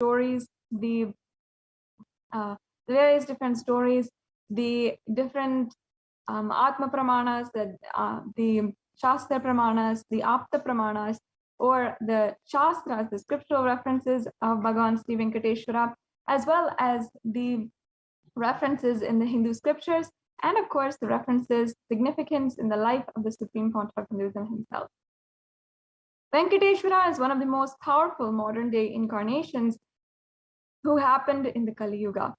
stories, the various different stories, the different Atma Pramanas, the Shastra Pramanas, the Apta Pramanas, or the Shastras, the scriptural references of Bhagavan Sri Venkateshwara, as well as the references in the Hindu scriptures, and of course the references, significance in the life of the Supreme Pontiff of Hinduism himself. Venkateshwara is one of the most powerful modern day incarnations who happened in the Kali Yuga.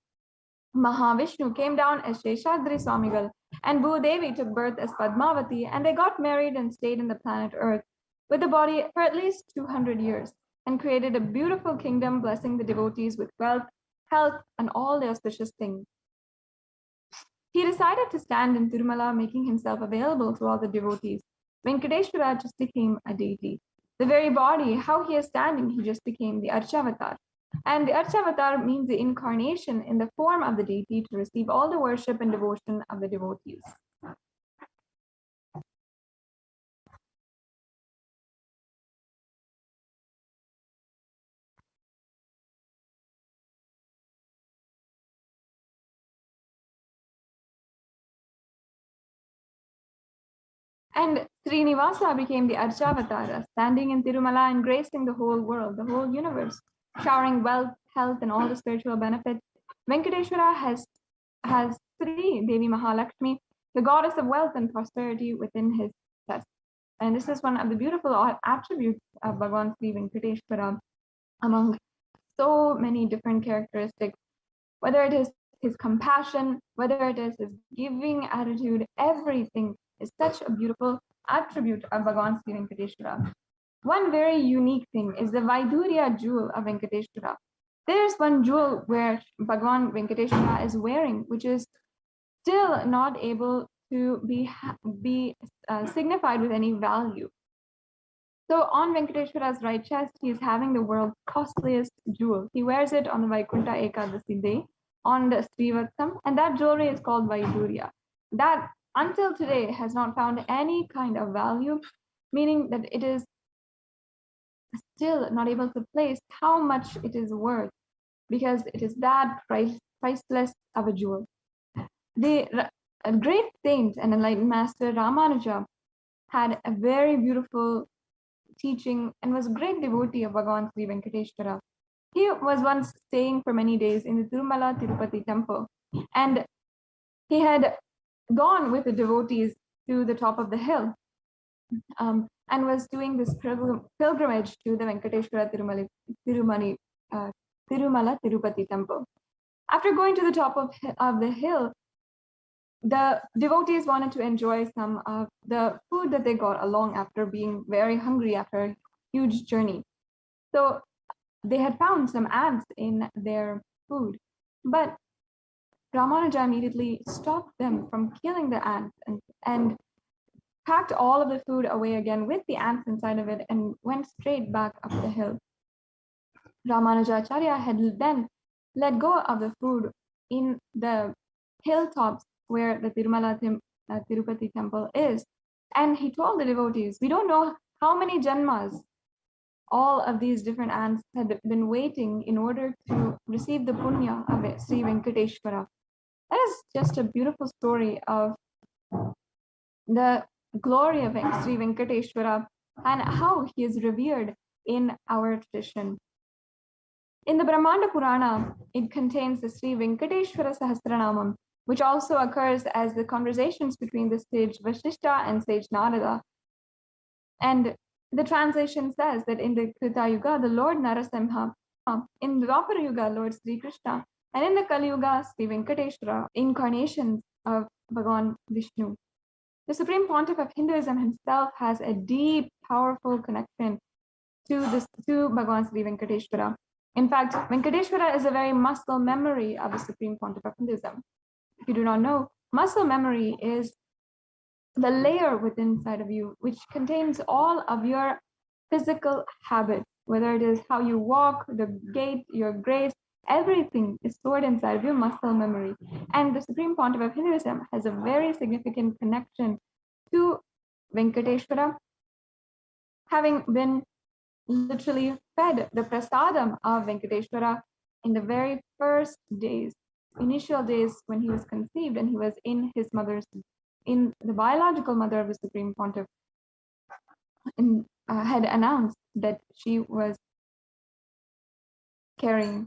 Mahavishnu came down as Sheshadri Swamigal, and Bhudevi took birth as Padmavati, and they got married and stayed in the planet Earth with the body for at least 200 years, and created a beautiful kingdom, blessing the devotees with wealth, health, and all the auspicious things. He decided to stand in Tirumala, making himself available to all the devotees. Venkateshwara just became a deity. The very body, how he is standing, he just became the Archavatar. And the Archavatar means the incarnation in the form of the deity to receive all the worship and devotion of the devotees. And Srinivasa became the Archavatara, standing in Tirumala and gracing the whole world, the whole universe, showering wealth, health, and all the spiritual benefits. Venkateshwara has Sri Devi Mahalakshmi, the goddess of wealth and prosperity, within his chest. And this is one of the beautiful attributes of Bhagavan Sri Venkateshwara, among so many different characteristics, whether it is his compassion, whether it is his giving attitude, everything is such a beautiful attribute of Bhagavan Sri Venkateshwara. One very unique thing is the Vaidurya jewel of Venkateshwara. There's one jewel where Bhagavan Venkateshwara is wearing, which is still not able to be signified with any value. So on Venkateshwara's right chest, he is having the world's costliest jewel. He wears it on the Vaikuntha Ekadasi day, on the Srivatsam, and that jewelry is called Vaidurya. That until today has not found any kind of value, meaning that it is still not able to place how much it is worth, because it is that priceless of a jewel. A great saint and enlightened master Ramanuja had a very beautiful teaching and was a great devotee of Bhagavan Sri Venkateshwara. He was once staying for many days in the Tirumala Tirupati temple, and he had gone with the devotees to the top of the hill and was doing this pilgrimage to the Venkateshwara Tirumala Tirupati temple. After going to the top of the hill, the devotees wanted to enjoy some of the food that they got along after being very hungry after a huge journey. So they had found some ants in their food, but Ramanuja immediately stopped them from killing the ants and packed all of the food away again with the ants inside of it and went straight back up the hill. Ramanujacharya had then let go of the food in the hilltops where the Tirumala Tirupati temple is. And he told the devotees, we don't know how many janmas all of these different ants had been waiting in order to receive the punya of Sri Venkateshwara. That is just a beautiful story of the glory of Sri Venkateshwara and how he is revered in our tradition. In the Brahmanda Purana, it contains the Sri Venkateshwara Sahasranamam, which also occurs as the conversations between the sage Vashishta and sage Narada. And the translation says that in the Krita Yuga, the Lord Narasimha, in the Dwapara Yuga, Lord Sri Krishna, and in the Kali Yuga, Sri Venkateshwara, incarnations of Bhagavan Vishnu. The Supreme Pontiff of Hinduism himself has a deep, powerful connection to Bhagavan Sri Venkateshwara. In fact, Venkateshwara is a very muscle memory of the Supreme Pontiff of Hinduism. If you do not know, muscle memory is the layer within inside of you, which contains all of your physical habits, whether it is how you walk, the gait, your grace, everything is stored inside of your muscle memory. And the Supreme Pontiff of Hinduism has a very significant connection to Venkateshwara, having been literally fed the prasadam of Venkateshwara in the very first days, initial days when he was conceived and he was in his mother's, in the biological mother of the Supreme Pontiff, had announced that she was carrying.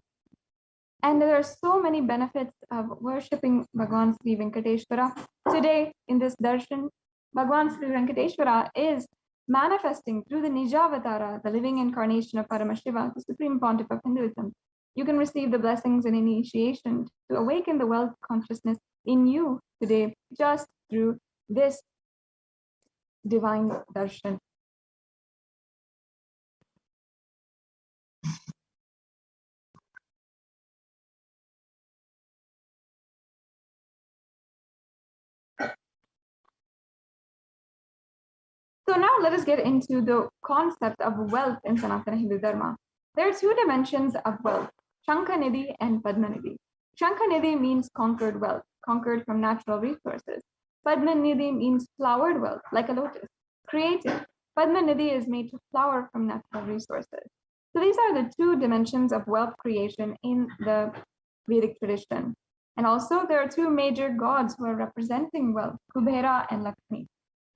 And there are so many benefits of worshipping Bhagwan Sri Venkateshwara. Today, in this darshan, Bhagwan Sri Venkateshwara is manifesting through the Nijavatara, the living incarnation of Paramashiva, the Supreme Pontiff of Hinduism. You can receive the blessings and initiation to awaken the wealth consciousness in you today just through this divine darshan. So now let us get into the concept of wealth in Sanatana Hindu Dharma. There are two dimensions of wealth, Shankanidhi and Padmanidhi. Shankanidhi means conquered wealth, conquered from natural resources. Padmanidhi means flowered wealth, like a lotus, created. Padmanidhi is made to flower from natural resources. So these are the two dimensions of wealth creation in the Vedic tradition. And also there are two major gods who are representing wealth, Kubera and Lakshmi.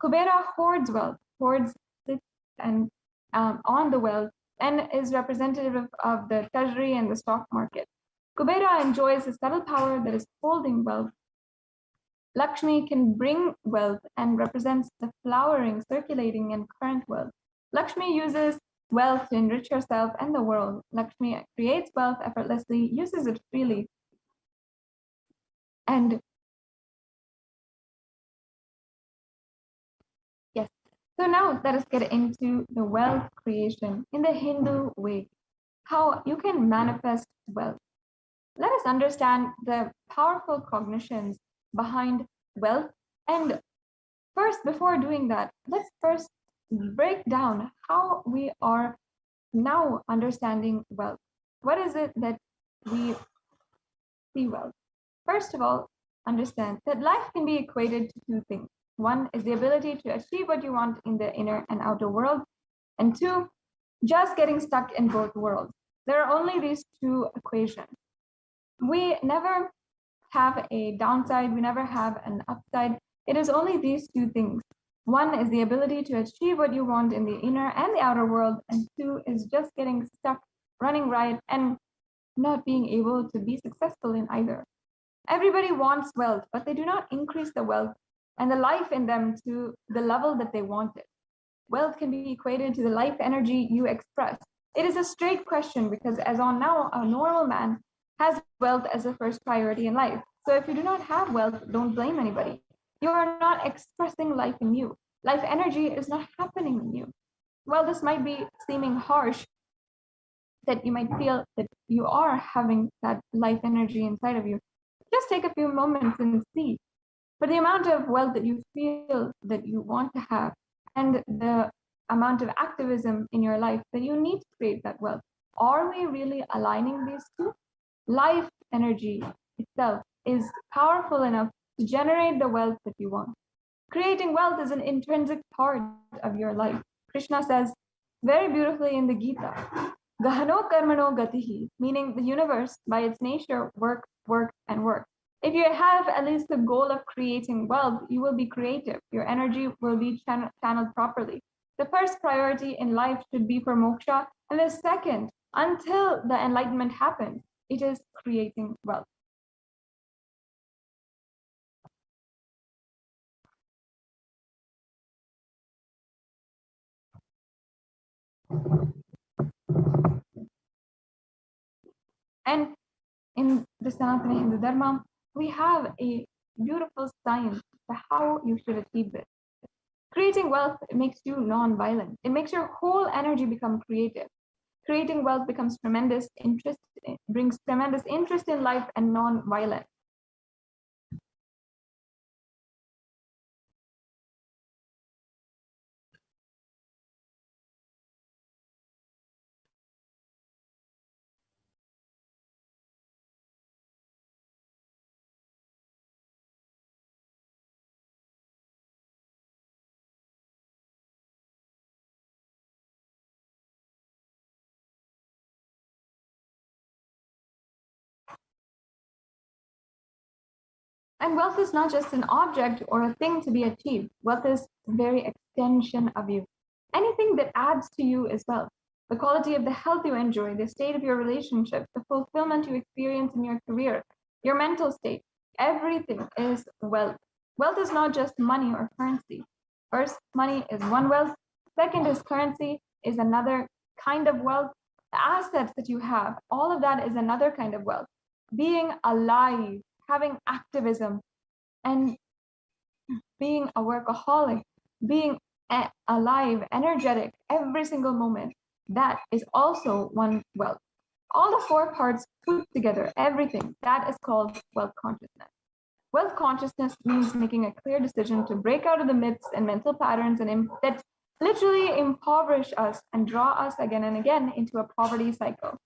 Kubera hoards wealth, hoards and on the wealth, and is representative of the treasury and the stock market. Kubera enjoys a subtle power that is holding wealth. Lakshmi can bring wealth and represents the flowering, circulating, and current wealth. Lakshmi uses wealth to enrich herself and the world. Lakshmi creates wealth effortlessly, uses it freely, and yes. So now let us get into the wealth creation in the Hindu way, how you can manifest wealth. Let us understand the powerful cognitions behind wealth. And first, before doing that, let's first break down how we are now understanding wealth. What is it that we see wealth? First of all, understand that life can be equated to two things. One is the ability to achieve what you want in the inner and outer world. And two, just getting stuck in both worlds. There are only these two equations. We never have a downside, we never have an upside. It is only these two things. One is the ability to achieve what you want in the inner and the outer world, and two is just getting stuck, running right, and not being able to be successful in either. Everybody wants wealth, but they do not increase the wealth and the life in them to the level that they want it. Wealth can be equated to the life energy you express. It is a straight question because as on now, a normal man has wealth as a first priority in life. So if you do not have wealth, don't blame anybody. You are not expressing life in you. Life energy is not happening in you. Well, this might be seeming harsh, that you might feel that you are having that life energy inside of you. Just take a few moments and see. For the amount of wealth that you feel that you want to have, and the amount of activism in your life that you need to create that wealth, are we really aligning these two? Life energy itself is powerful enough to generate the wealth that you want. Creating wealth is an intrinsic part of your life. Krishna says very beautifully in the Gita, Gahano karmano gatihi, meaning the universe by its nature works, works, and works. If you have at least the goal of creating wealth, you will be creative. Your energy will be channeled properly. The first priority in life should be for moksha, and the second, until the enlightenment happens, it is creating wealth. And in the Sanatana Hindu Dharma, we have a beautiful science for how you should achieve this. Creating wealth makes you non-violent. It makes your whole energy become creative. Creating wealth becomes tremendous interest, brings tremendous interest in life and non-violence. And wealth is not just an object or a thing to be achieved. Wealth is the very extension of you. Anything that adds to you is wealth. The quality of the health you enjoy, the state of your relationships, the fulfillment you experience in your career, your mental state, everything is wealth. Wealth is not just money or currency. First, money is one wealth. Second is currency, is another kind of wealth. The assets that you have, all of that is another kind of wealth. Being alive, having activism, and being a workaholic, being alive, energetic every single moment, that is also one wealth. All the four parts put together, everything, that is called wealth consciousness. Wealth consciousness means making a clear decision to break out of the myths and mental patterns that literally impoverish us and draw us again and again into a poverty cycle.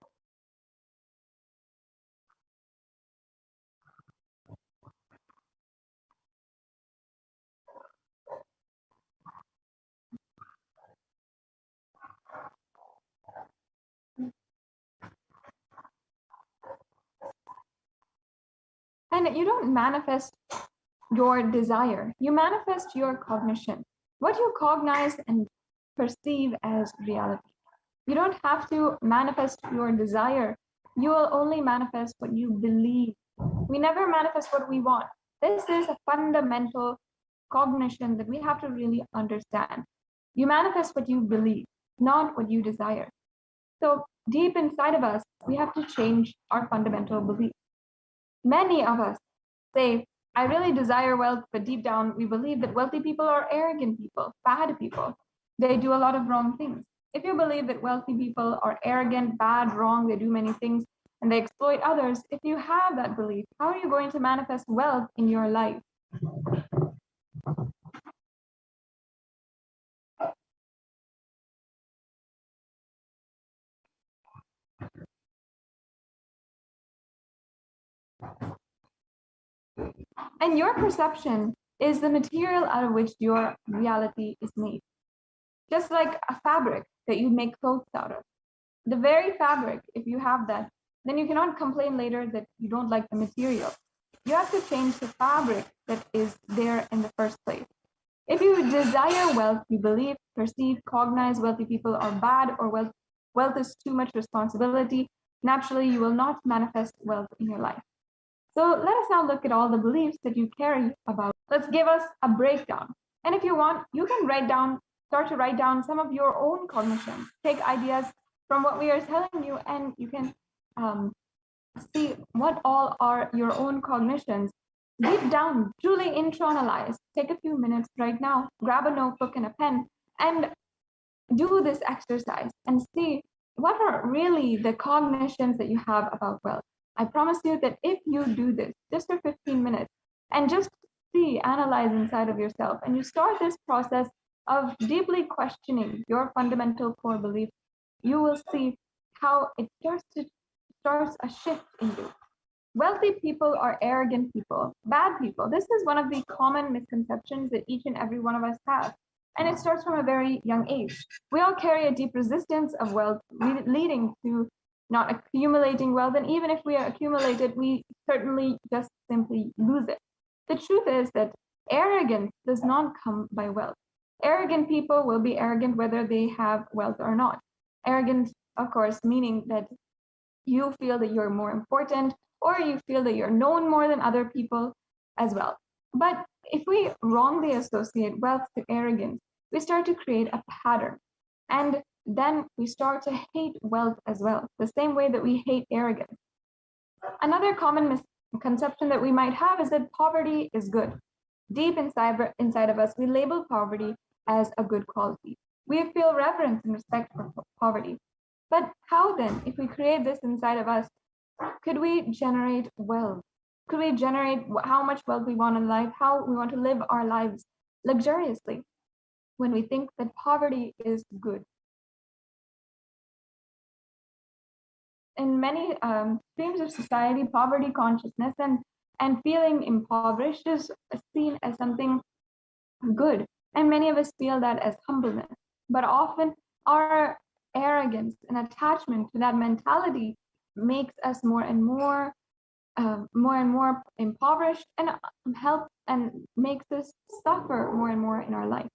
And you don't manifest your desire, you manifest your cognition, what you cognize and perceive as reality. You don't have to manifest your desire, you will only manifest what you believe. We never manifest what we want. This is a fundamental cognition that we have to really understand. You manifest what you believe, not what you desire. So deep inside of us, we have to change our fundamental belief. Many of us say, I really desire wealth, but deep down we believe that wealthy people are arrogant people, bad people. They do a lot of wrong things. If you believe that wealthy people are arrogant, bad, wrong, they do many things, and they exploit others, if you have that belief, how are you going to manifest wealth in your life? And your perception is the material out of which your reality is made. Just like a fabric that you make clothes out of. The very fabric, if you have that, then you cannot complain later that you don't like the material. You have to change the fabric that is there in the first place. If you desire wealth, you believe, perceive, cognize wealthy people are bad or wealth is too much responsibility, naturally you will not manifest wealth in your life. So let us now look at all the beliefs that you carry about. Let's give us a breakdown. And if you want, you can start to write down some of your own cognitions. Take ideas from what we are telling you, and you can see what all are your own cognitions. Deep down, truly internalize. Take a few minutes right now, grab a notebook and a pen, and do this exercise and see what are really the cognitions that you have about wealth. I promise you that if you do this just for 15 minutes and just analyze inside of yourself, and you start this process of deeply questioning your fundamental core beliefs, you will see how it starts a shift in you. Wealthy people are arrogant people, bad people. This is one of the common misconceptions that each and every one of us have. And it starts from a very young age. We all carry a deep resistance of wealth, leading to not accumulating wealth. And even if we accumulate it, we certainly just simply lose it. The truth is that arrogance does not come by wealth. Arrogant people will be arrogant whether they have wealth or not. Arrogance, of course, meaning that you feel that you're more important, or you feel that you're known more than other people as well. But if we wrongly associate wealth to arrogance, we start to create a pattern. And then we start to hate wealth as well, the same way that we hate arrogance. Another common misconception that we might have is that poverty is good. Deep inside of us, we label poverty as a good quality. We feel reverence and respect for poverty. But how then, if we create this inside of us, could we generate wealth? Could we generate how much wealth we want in life, how we want to live our lives luxuriously when we think that poverty is good? In many streams of society, poverty consciousness and feeling impoverished is seen as something good. And many of us feel that as humbleness. But often our arrogance and attachment to that mentality makes us more and more more and more impoverished and helps and makes us suffer more and more in our life.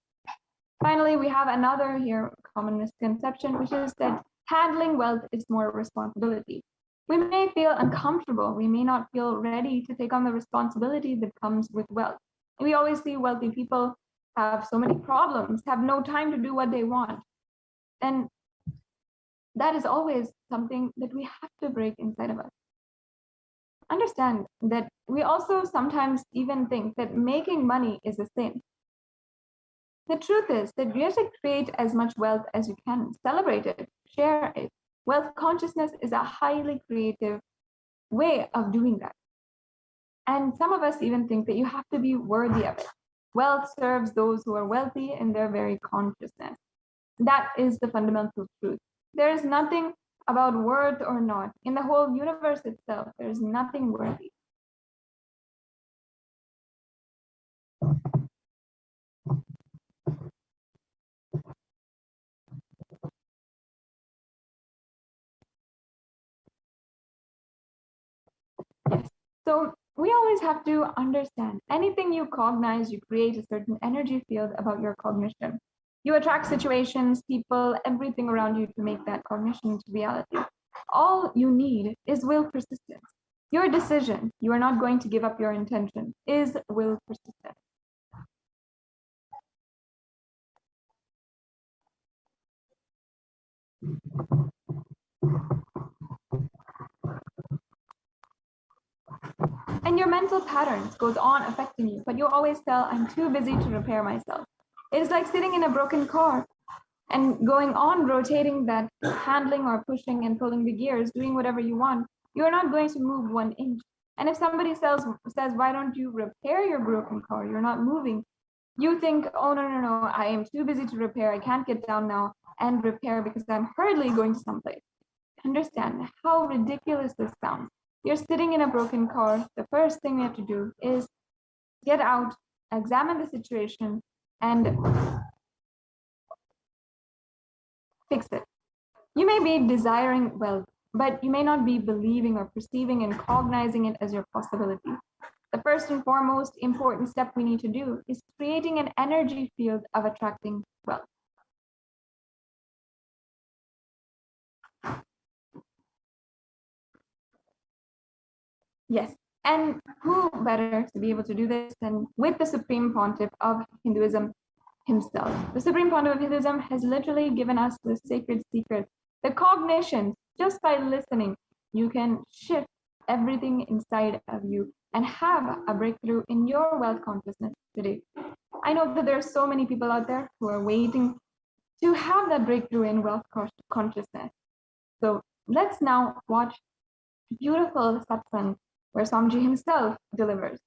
Finally, we have another here common misconception, which is that handling wealth is more responsibility. We may feel uncomfortable. We may not feel ready to take on the responsibility that comes with wealth. And we always see wealthy people have so many problems, have no time to do what they want. And that is always something that we have to break inside of us. Understand that we also sometimes even think that making money is a sin. The truth is that you have to create as much wealth as you can, celebrate it, share it. Wealth consciousness is a highly creative way of doing that. And some of us even think that you have to be worthy of it. Wealth serves those who are wealthy in their very consciousness. That is the fundamental truth. There is nothing about worth or not. In the whole universe itself, there is nothing worthy. Yes. So we always have to understand anything you cognize, you create a certain energy field about your cognition. You attract situations, people, everything around you to make that cognition into reality. All you need is will persistence. Your decision, you are not going to give up your intention, is will persistence. And your mental patterns goes on affecting you, but you always tell, I'm too busy to repair myself. It is like sitting in a broken car and going on rotating that, handling or pushing and pulling the gears, doing whatever you want. You're not going to move 1 inch. And if somebody says, why don't you repair your broken car? You're not moving. You think, oh, no, I am too busy to repair. I can't get down now and repair because I'm hurriedly going to someplace. Understand how ridiculous this sounds. You're sitting in a broken car. The first thing you have to do is get out, examine the situation, and fix it. You may be desiring wealth, but you may not be believing or perceiving and cognizing it as your possibility. The first and foremost important step we need to do is creating an energy field of attracting wealth. Yes, and who better to be able to do this than with the Supreme Pontiff of Hinduism himself? The Supreme Pontiff of Hinduism has literally given us the sacred secret, the cognition. Just by listening, you can shift everything inside of you and have a breakthrough in your wealth consciousness today. I know that there are so many people out there who are waiting to have that breakthrough in wealth consciousness. So let's now watch beautiful satsang where Swamiji himself delivers.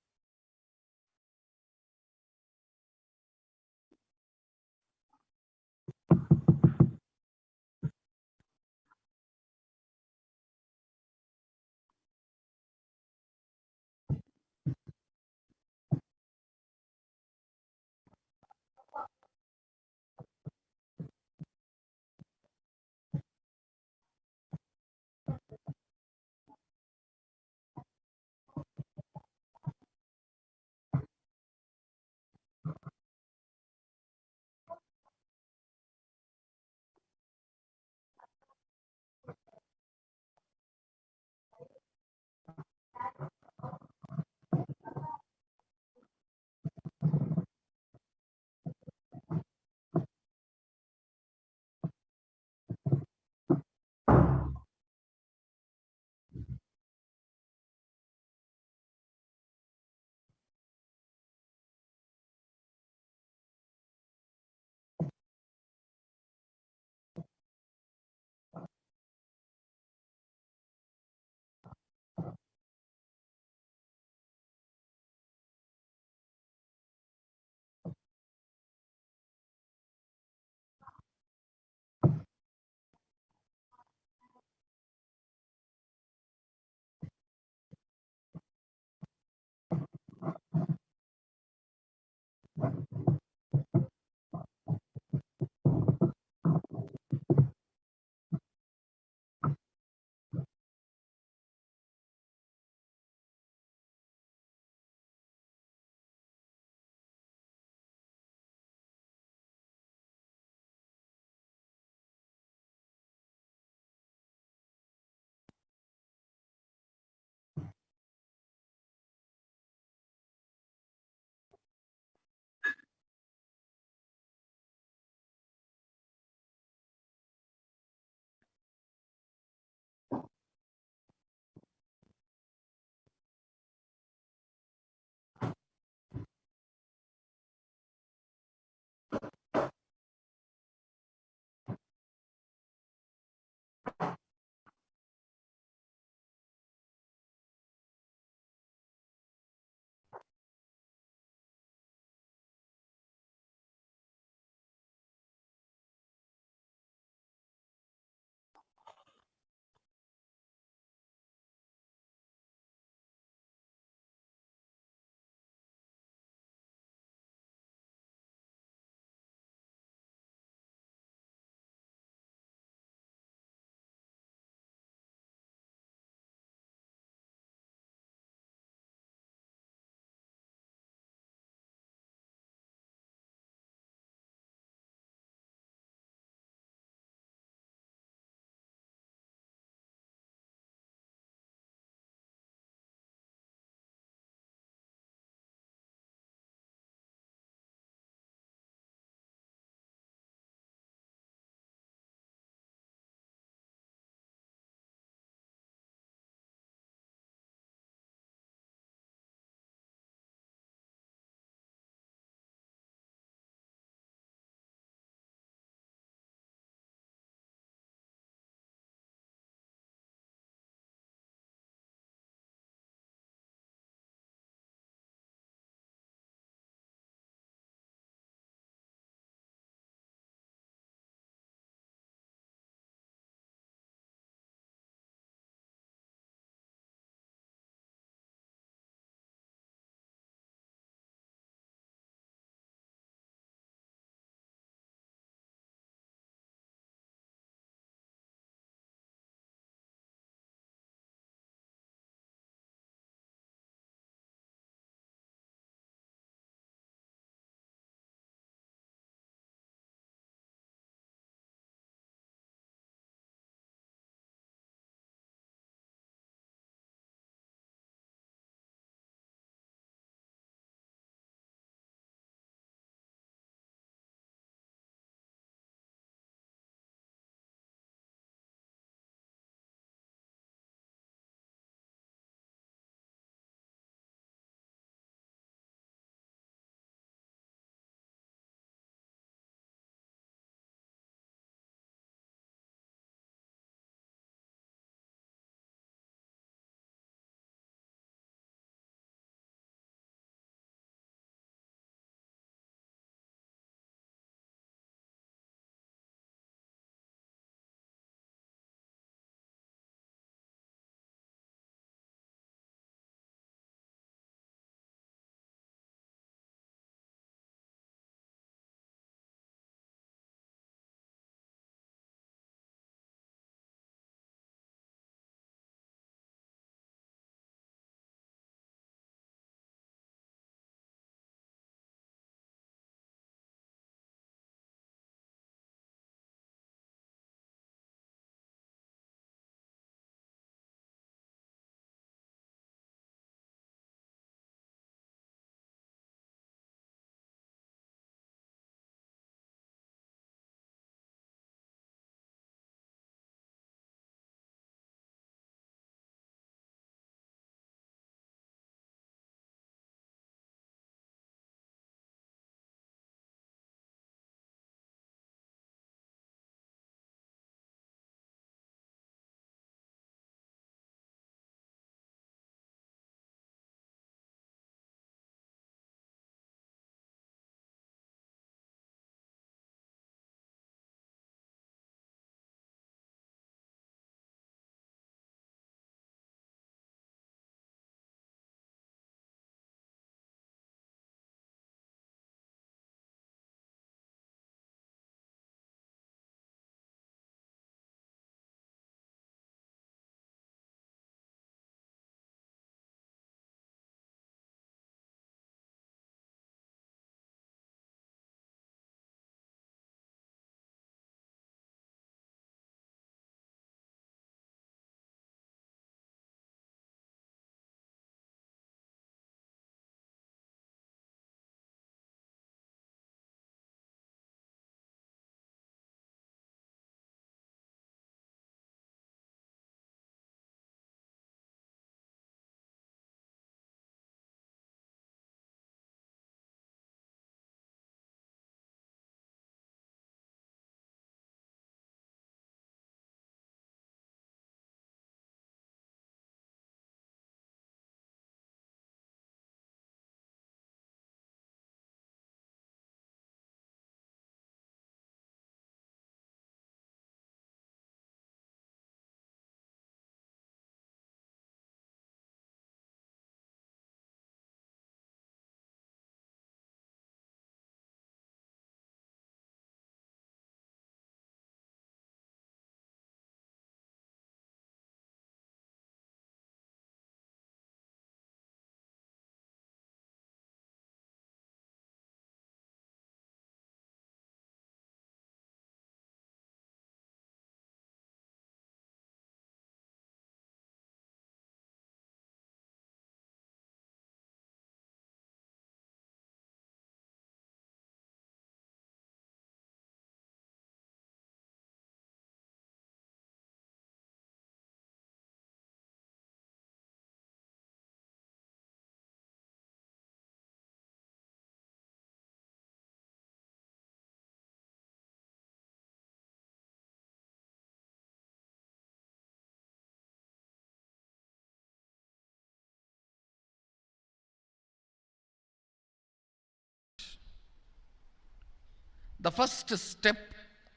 The first step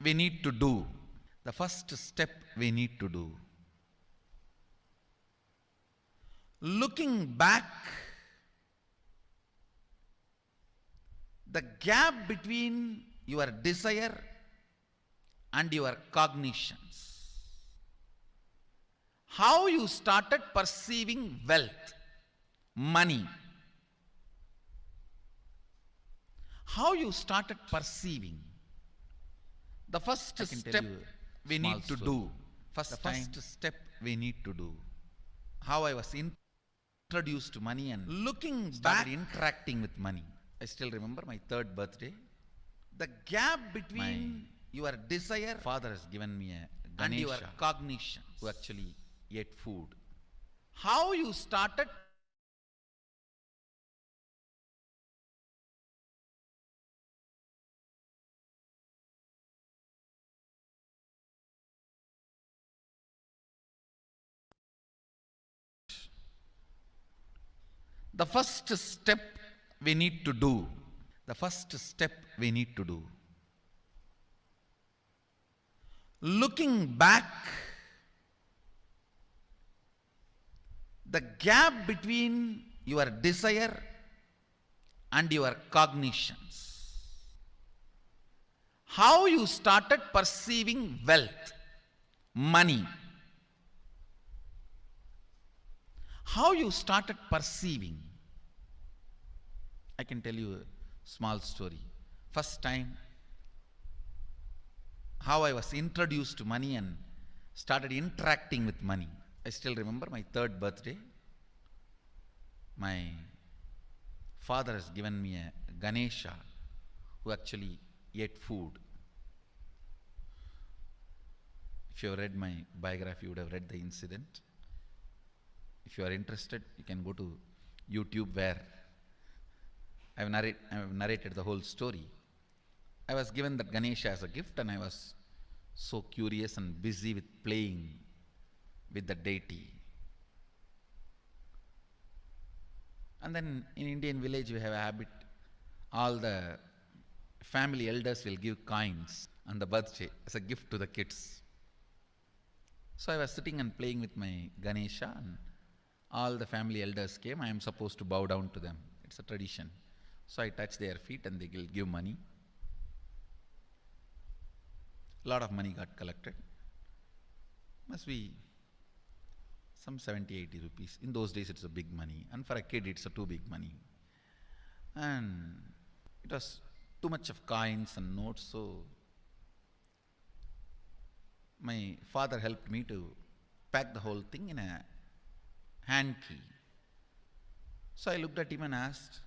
we need to do, the first step we need to do, looking back, the gap between your desire and your cognitions, how you started perceiving wealth, money, how you started perceiving. The first step we need to do, first step we need to do, how I was introduced to money and looking back, interacting with money. I still remember my 3rd birthday. The gap between your desire, father has given me a Ganesha, and your cognition, who actually ate food. How you started the first step we need to do, the first step we need to do, looking back, the gap between your desire and your cognitions, how you started perceiving wealth, money, how you started perceiving. I can tell you a small story. First time, how I was introduced to money and started interacting with money. I still remember my 3rd birthday. My father has given me a Ganesha, who actually ate food. If you have read my biography, you would have read the incident. If you are interested, you can go to YouTube, where I have narrated the whole story. I was given that Ganesha as a gift, and I was so curious and busy with playing with the deity. And then in Indian village we have a habit, all the family elders will give coins on the birthday as a gift to the kids. So I was sitting and playing with my Ganesha, and all the family elders came. I am supposed to bow down to them. It's a tradition. So I touch their feet and they will give money. A lot of money got collected. Must be some 70, 80 rupees. In those days it's a big money, and for a kid it's a too big money. And it was too much of coins and notes, so my father helped me to pack the whole thing in a hand key. So I looked at him and asked,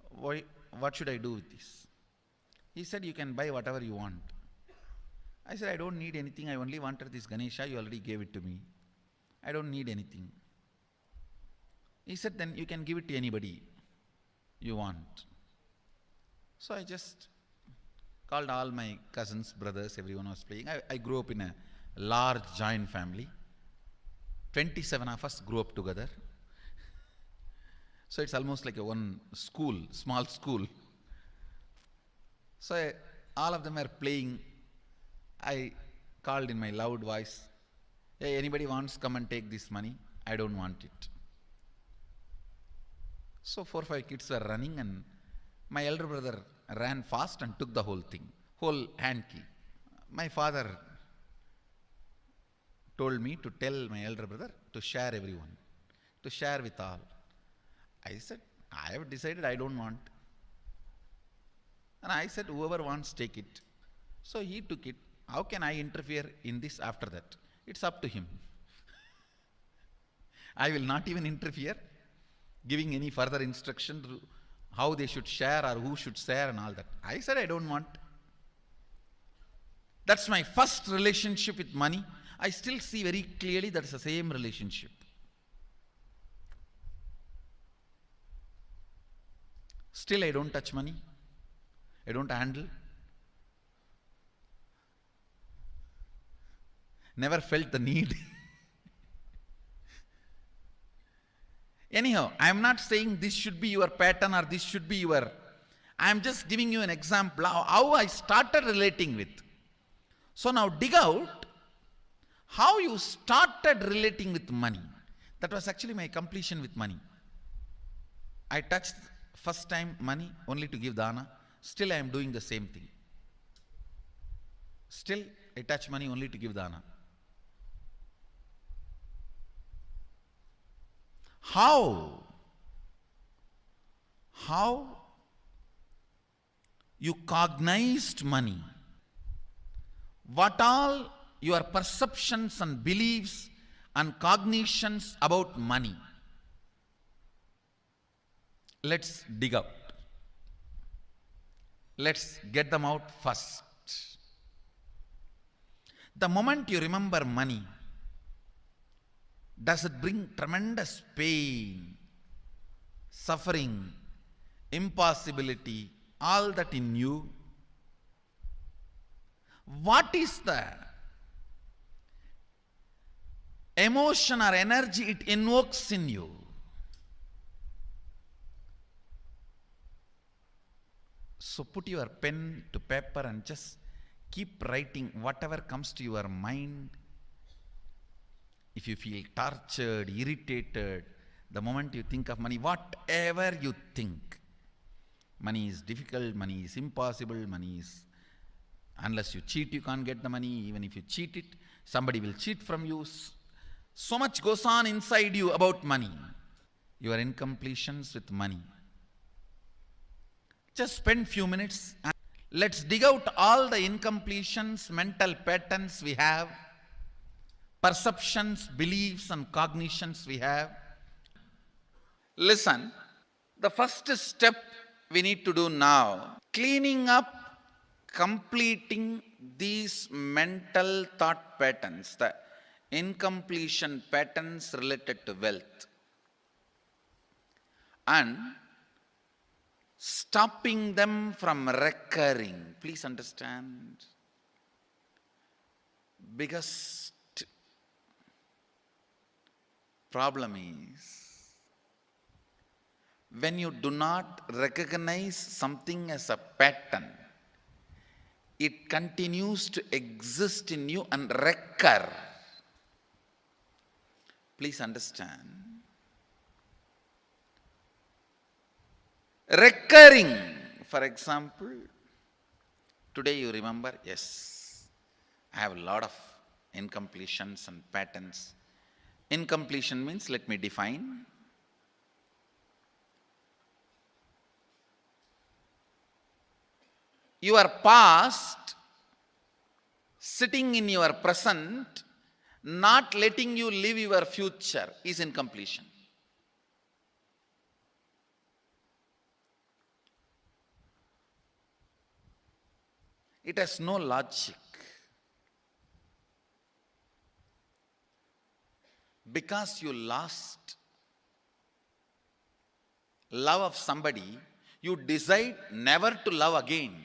what should I do with this? He said, you can buy whatever you want. I said, I don't need anything. I only wanted this Ganesha. You already gave it to me. I don't need anything. He said, then you can give it to anybody you want. So I just called all my cousins, brothers, everyone was playing. I grew up in a large joint family. 27 of us grew up together. So it's almost like a one school, small school. So all of them are playing. I called in my loud voice, hey, anybody wants, come and take this money. I don't want it. So 4 or 5 kids were running, and my elder brother ran fast and took the whole thing, whole hand key. My father told me to tell my elder brother to share everyone, to share with all. I said, I have decided I don't want. And I said, whoever wants, take it. So he took it. How can I interfere in this after that? It's up to him. I will not even interfere, giving any further instruction to how they should share or who should share and all that. I said, I don't want. That's my first relationship with money. I still see very clearly that's the same relationship. Still, I don't touch money. I don't handle. Never felt the need. Anyhow, I am not saying this should be your pattern or this should be your I am just giving you an example how I started relating with. So now dig out how you started relating with money. That was actually my completion with money. I touched first time money only to give dana. Still I am doing the same thing. Still I touch money only to give dana. How you cognized money? What all your perceptions and beliefs and cognitions about money? Let's dig out. Let's get them out first. The moment you remember money, does it bring tremendous pain, suffering, impossibility, all that in you? What is the emotion or energy it invokes in you? So put your pen to paper and just keep writing whatever comes to your mind. If you feel tortured, irritated, the moment you think of money, whatever you think, money is difficult, money is impossible, money is, unless you cheat, you can't get the money. Even if you cheat it, somebody will cheat from you. So much goes on inside you about money. Your incompletions with money. Just spend few minutes and let's dig out all the incompletions, mental patterns we have, perceptions, beliefs and cognitions we have. Listen, the first step we need to do now, cleaning up, completing these mental thought patterns, the incompletion patterns related to wealth, and stopping them from recurring. Please understand, biggest problem is when you do not recognize something as a pattern, it continues to exist in you and recur. Please understand. Recurring. For example, today you remember, yes, I have a lot of incompletions and patterns. Incompletion means, let me define. Your past sitting in your present, not letting you live your future, is incompletion. It has no logic. Because you lost love of somebody, you decide never to love again.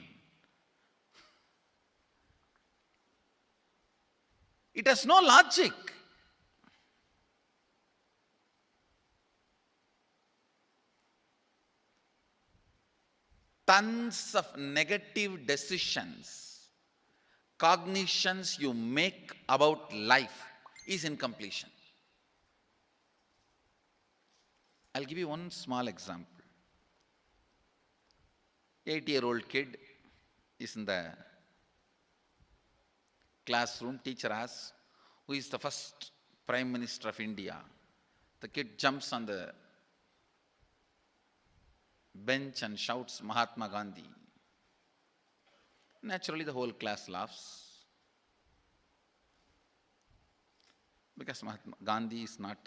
It has no logic. Tons of negative decisions, cognitions you make about life is incompletion. I'll give you one small example. 8-year-old kid is in the classroom. Teacher asks, who is the first Prime Minister of India? The kid jumps on the bench and shouts, Mahatma Gandhi. Naturally, the whole class laughs. Because Mahatma Gandhi is not,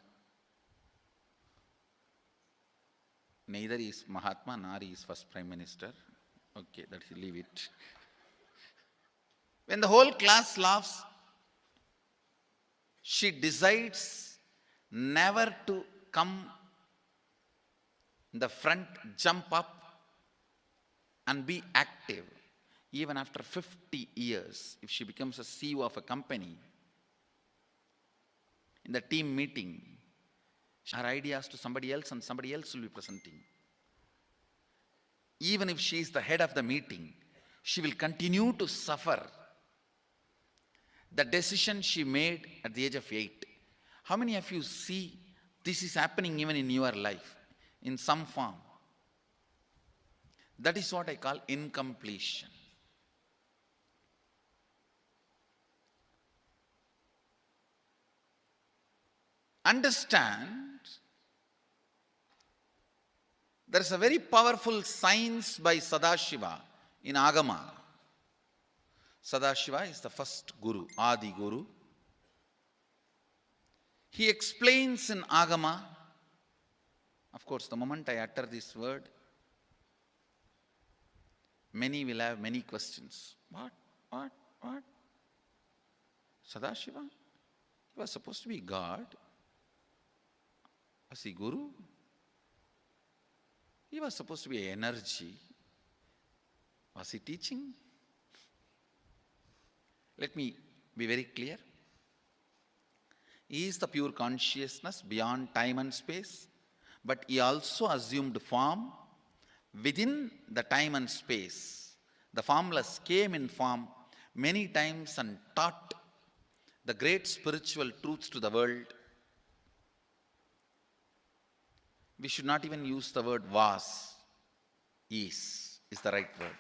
neither is Mahatma nor he is first Prime Minister. Okay, that you leave it. When the whole class laughs, she decides never to come in the front, jump up and be active. Even after 50 years, if she becomes a CEO of a company, in the team meeting, her ideas to somebody else and somebody else will be presenting. even if she is the head of the meeting, she will continue to suffer the decision she made at the age of 8. How many of you see this is happening even in your life in some form? That is what I call incompletion. Understand, there is a very powerful science by Sadashiva in Agama. Sadashiva is the first Guru, Adi Guru. He explains in Agama, of course, the moment I utter this word, many will have many questions. What? Sadashiva? He was supposed to be God. Was he Guru? He was supposed to be energy. Was he teaching? Let me be very clear. He is the pure consciousness beyond time and space, but he also assumed form within the time and space. The formless came in form many times and taught the great spiritual truths to the world. We should not even use the word was. Is the right word.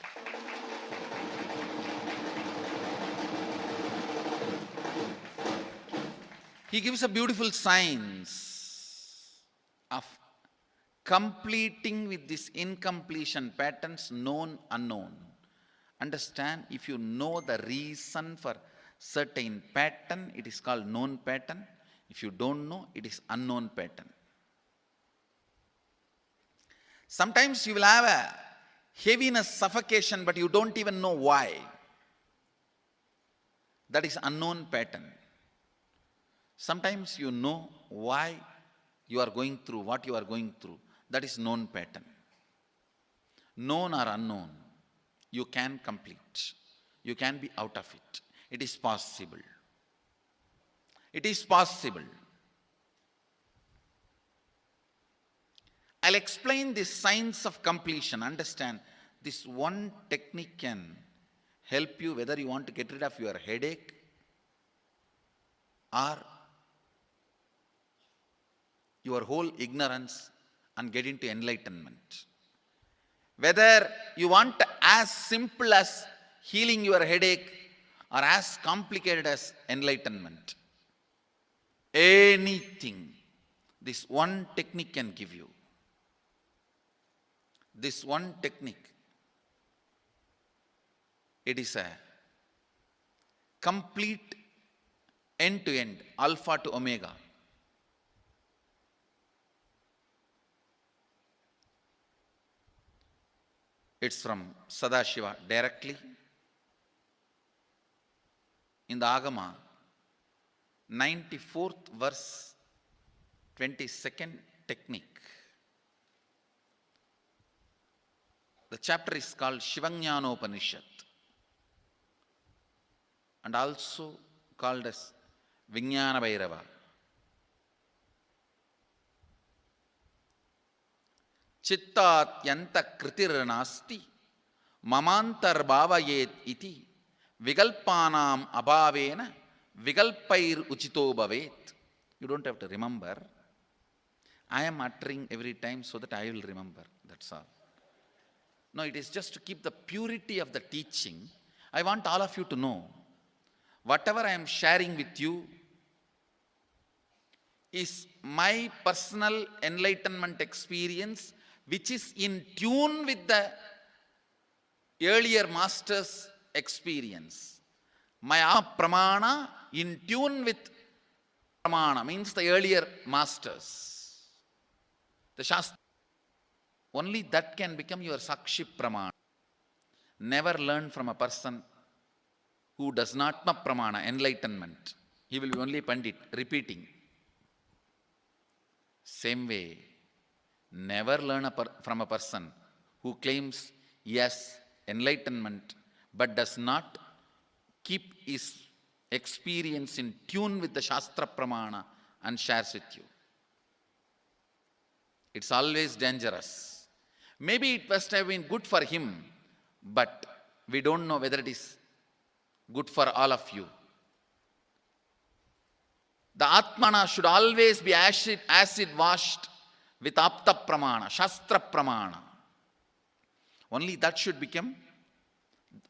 He gives a beautiful science of completing with this incompletion patterns, known, unknown. Understand, if you know the reason for certain pattern, it is called known pattern. If you don't know, it is unknown pattern. Sometimes you will have a heaviness, suffocation, but you don't even know why. That is unknown pattern. Sometimes you know why you are going through what you are going through. That is known pattern. Known or unknown, you can complete. You can be out of it. It is possible. It is possible. I'll explain this science of completion. Understand, this one technique can help you whether you want to get rid of your headache or your whole ignorance and get into enlightenment. Whether you want as simple as healing your headache or as complicated as enlightenment. Anything, this one technique can give you. This one technique, it is a complete end-to-end, alpha to omega. It's from Sadashiva directly. In the Agama, 94th verse, 22nd technique. The chapter is called Shivajnanopanishad and also called as Vijnana Bhairava. Chittatyanta kritir nasti mamantar bhavayet iti vigalpanam abhavena vigalpair uchito bhavet. You don't have to remember. I am uttering every time so that I will remember. That's all. No, it is just to keep the purity of the teaching. I want all of you to know, whatever I am sharing with you is my personal enlightenment experience, which is in tune with the earlier master's experience. My pramana in tune with pramana means the earlier masters. The Shastra. Only that can become your Sakshi Pramana. Never learn from a person who does not know Pramana, enlightenment. He will be only Pandit, repeating. Same way, never learn from a person who claims, yes, enlightenment, but does not keep his experience in tune with the Shastra Pramana and shares with you. It's always dangerous. Maybe it must have been good for him, but we don't know whether it is good for all of you. The Atmana should always be acid washed with Apta Pramana, Shastra Pramana. Only that should become,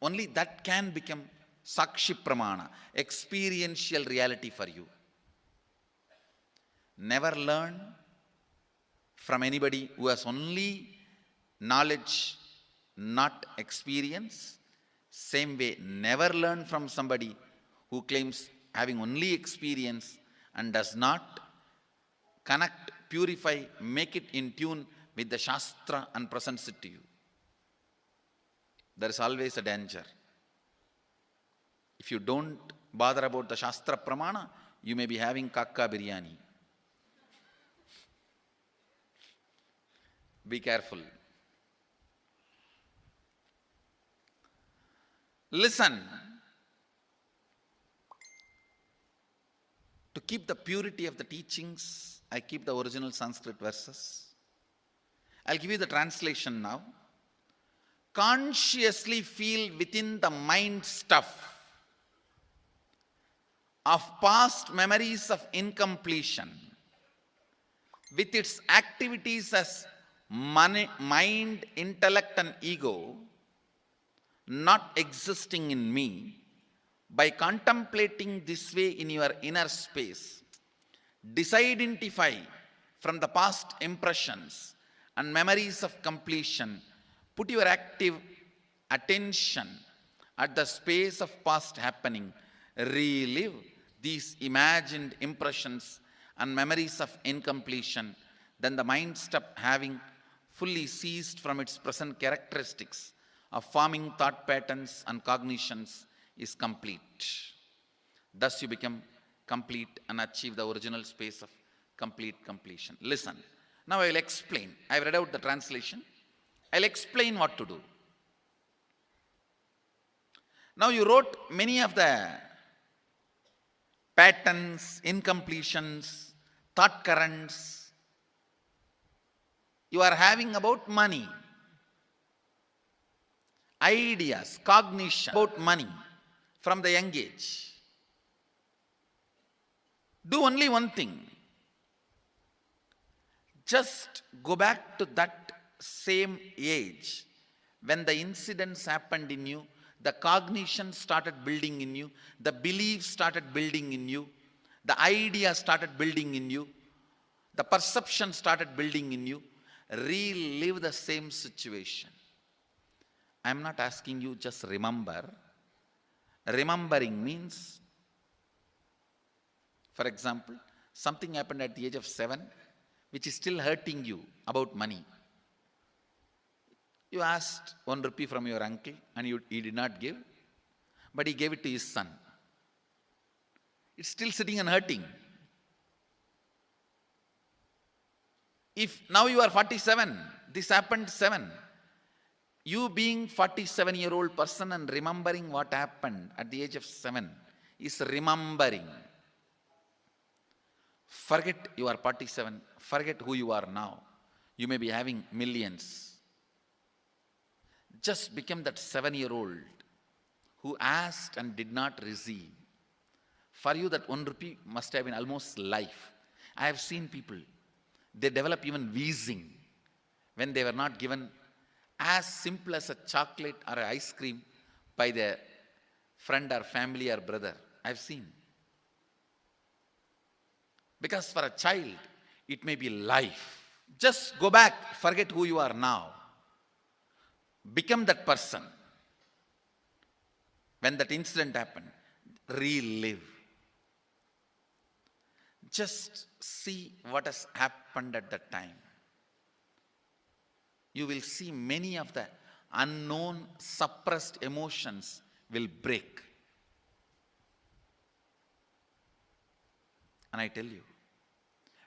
only that can become Sakshi Pramana, experiential reality for you. Never learn from anybody who has only knowledge, not experience. Same way, never learn from somebody who claims having only experience and does not connect, purify, make it in tune with the Shastra and presents it to you. There is always a danger. If you don't bother about the Shastra Pramana, you may be having kakka biryani. Be careful. Listen. To keep the purity of the teachings, I keep the original Sanskrit verses. I'll give you the translation now. Consciously feel within the mind stuff of past memories of incompletion with its activities as mind, intellect and ego not existing in me. By contemplating this way in your inner space, disidentify from the past impressions and memories of completion. Put your active attention at the space of past happening. Relive these imagined impressions and memories of incompletion. Then the mind stop having fully ceased from its present characteristics of forming thought patterns and cognitions is complete. Thus you become complete and achieve the original space of complete completion. Listen. Now I will explain. I have read out the translation. I will explain what to do. Now you wrote many of the patterns, incompletions, thought currents you are having about money, ideas, cognition about money from the young age. Do only one thing. Just go back to that same age when the incidents happened in you, the cognition started building in you, the beliefs started building in you, the idea started building in you, the perception started building in you. Relive the same situation. I am not asking you just remember. Remembering means, for example, something happened at the age of 7 which is still hurting you about money. You asked 1 rupee from your uncle and he did not give, but he gave it to his son. It's still sitting and hurting. If now you are 47, this happened 7. You being 47-year-old person and remembering what happened at the age of 7 is remembering. Forget you are 47. Forget who you are now. You may be having millions. Just become that 7-year-old who asked and did not receive. For you that 1 rupee must have been almost life. I have seen people, they develop even wheezing when they were not given as simple as a chocolate or an ice cream by their friend or family or brother. I've seen. Because for a child, it may be life. Just go back, forget who you are now. Become that person. When that incident happened, relive. Just see what has happened at that time. You will see many of the unknown, suppressed emotions will break. And I tell you,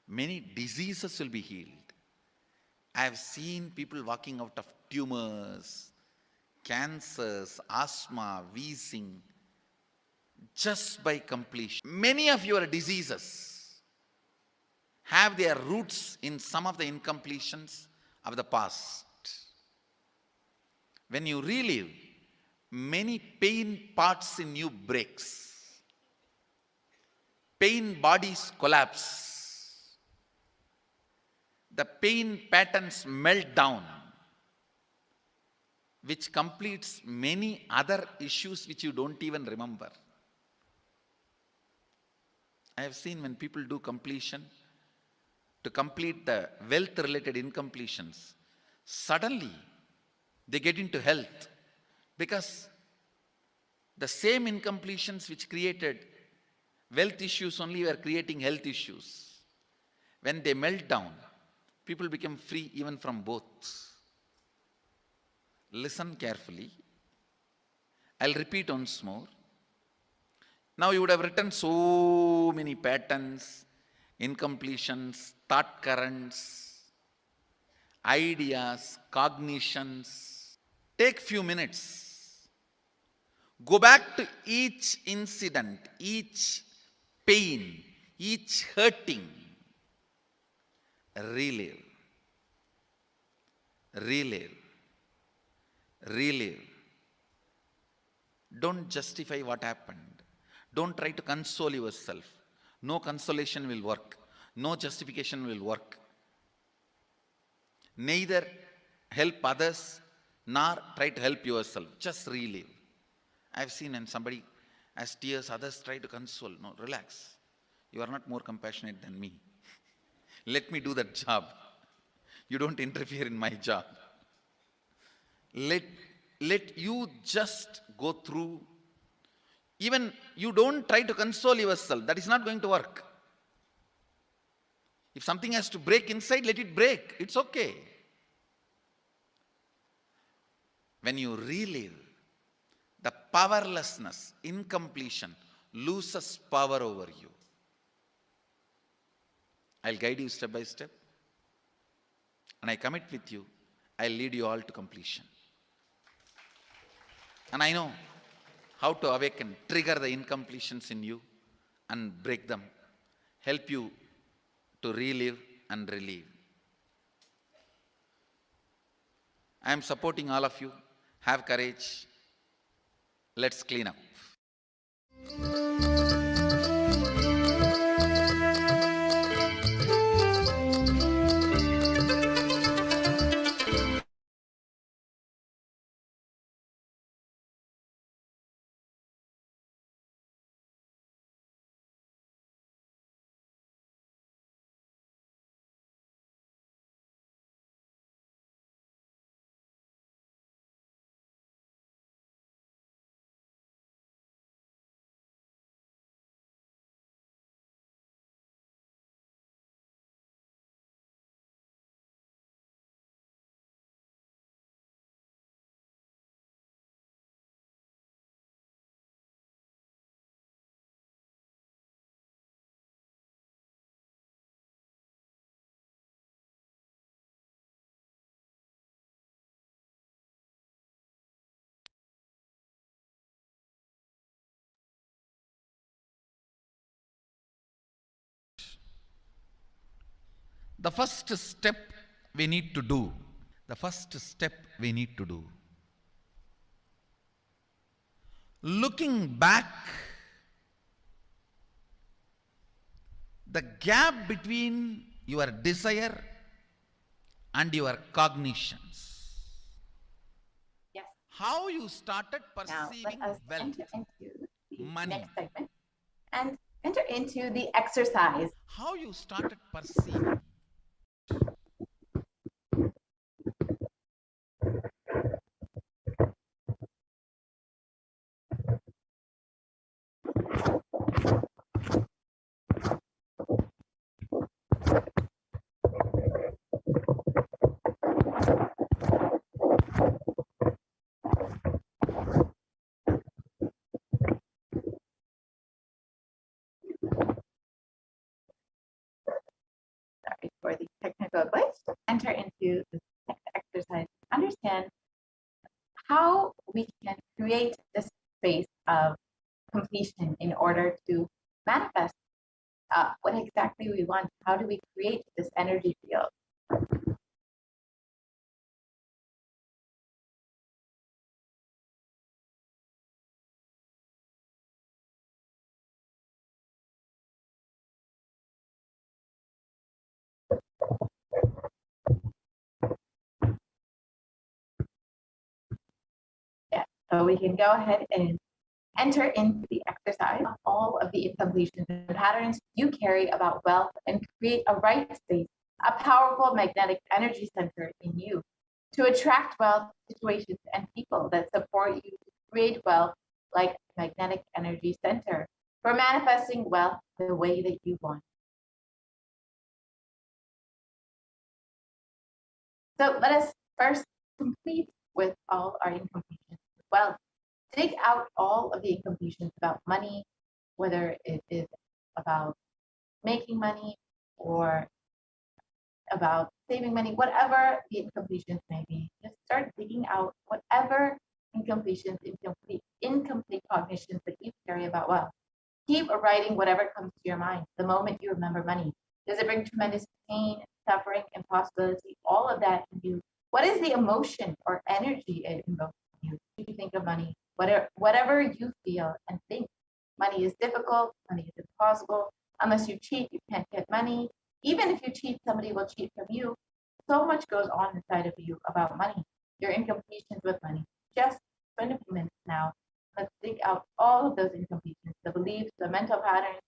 many diseases will be healed. I have seen people walking out of tumors, cancers, asthma, wheezing, just by completion. Many of your diseases have their roots in some of the incompletions of the past. When you relive, many pain parts in you breaks. Pain bodies collapse. The pain patterns melt down, which completes many other issues which you don't even remember. I have seen when people do completion, to complete the wealth related incompletions, suddenly they get into health, because the same incompletions which created wealth issues only were creating health issues. When they melt down, people become free even from both. Listen carefully. I'll repeat once more. Now you would have written so many patterns, incompletions, thought currents, ideas, cognitions. Take few minutes. Go back to each incident, each pain, each hurting. Relive, relive, relive. Don't justify what happened. Don't try to console yourself. No consolation will work. No justification will work. Neither help others nor try to help yourself. Just relive. I've seen when somebody has tears, others try to console. No, relax. You are not more compassionate than me. Let me do that job. You don't interfere in my job. Let you just go through. Even you don't try to console yourself. That is not going to work. If something has to break inside, let it break. It's okay. When you relive, the powerlessness, incompletion, loses power over you. I'll guide you step by step. And I commit with you, I'll lead you all to completion. And I know how to awaken, trigger the incompletions in you and break them. Help you to relive and relieve. I am supporting all of you. Have courage. Let's clean up. The first step we need to do, the first step we need to do, looking back, the gap between your desire and your cognitions. Yes. How you started Now perceiving let us wealth, enter into the money. next segment and enter into the exercise. How you started perceiving. Sorry for the technical glitch. Enter into the next exercise. Understand how we can create this space of completion in order to manifest what exactly we want. How do we create this energy field? So we can go ahead and enter into the exercise of all of the incompletions and patterns you carry about wealth and create a right space, a powerful magnetic energy center in you to attract wealth, situations, and people that support you to create wealth like a magnetic energy center for manifesting wealth the way that you want. So let us first complete with all our incompletions as well. Dig out all of the incompletions about money, whether it is about making money or about saving money, whatever the incompletions may be. Just start digging out whatever incompletions, incomplete cognitions that you carry about wealth. Keep writing whatever comes to your mind the moment you remember money. Does it bring tremendous pain, suffering, impossibility? All of that in you. What is the emotion or energy it invokes in you? You think of money, whatever you feel and think. Money is difficult, money is impossible. Unless you cheat, you can't get money. Even if you cheat, somebody will cheat from you. So much goes on inside of you about money, your incompletions with money. Just spend a few minutes now. Let's dig out all of those incompletions, the beliefs, the mental patterns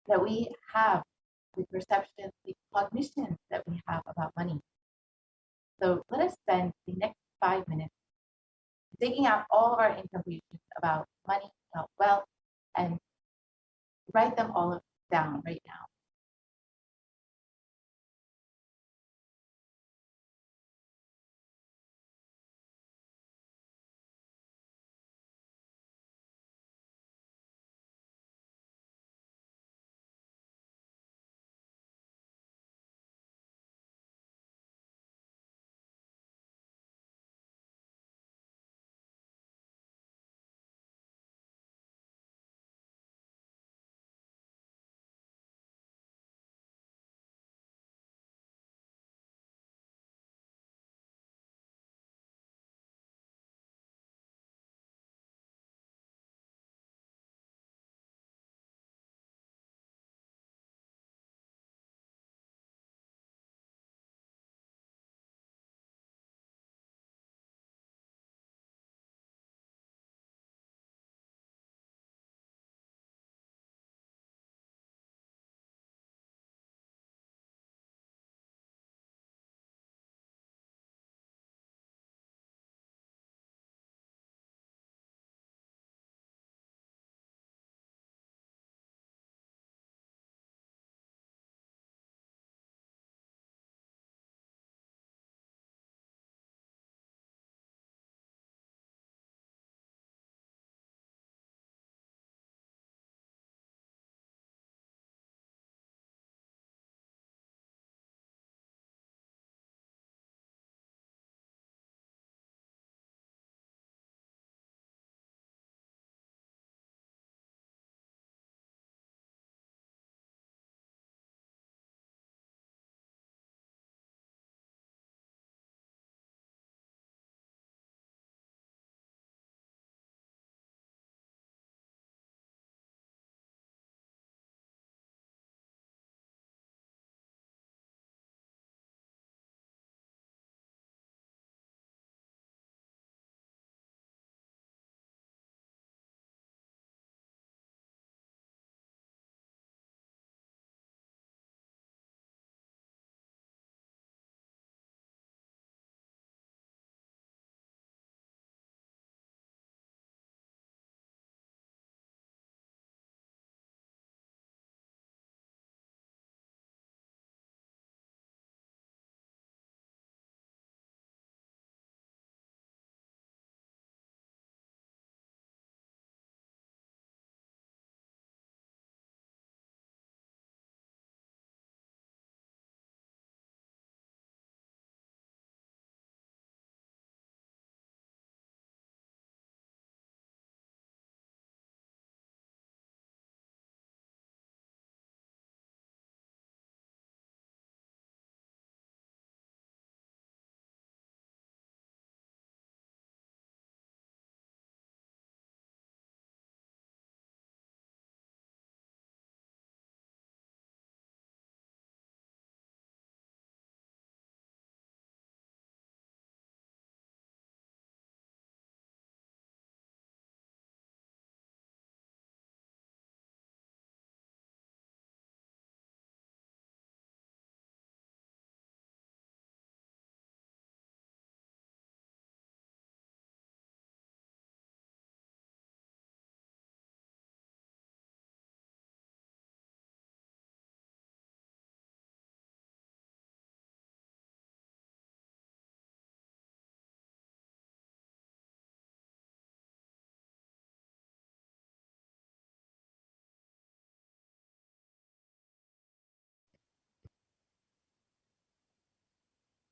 that we have, the perceptions, the cognitions that we have about money. So let us spend the next 5 minutes digging out all of our incompletions about money, about wealth, and write them all down right now.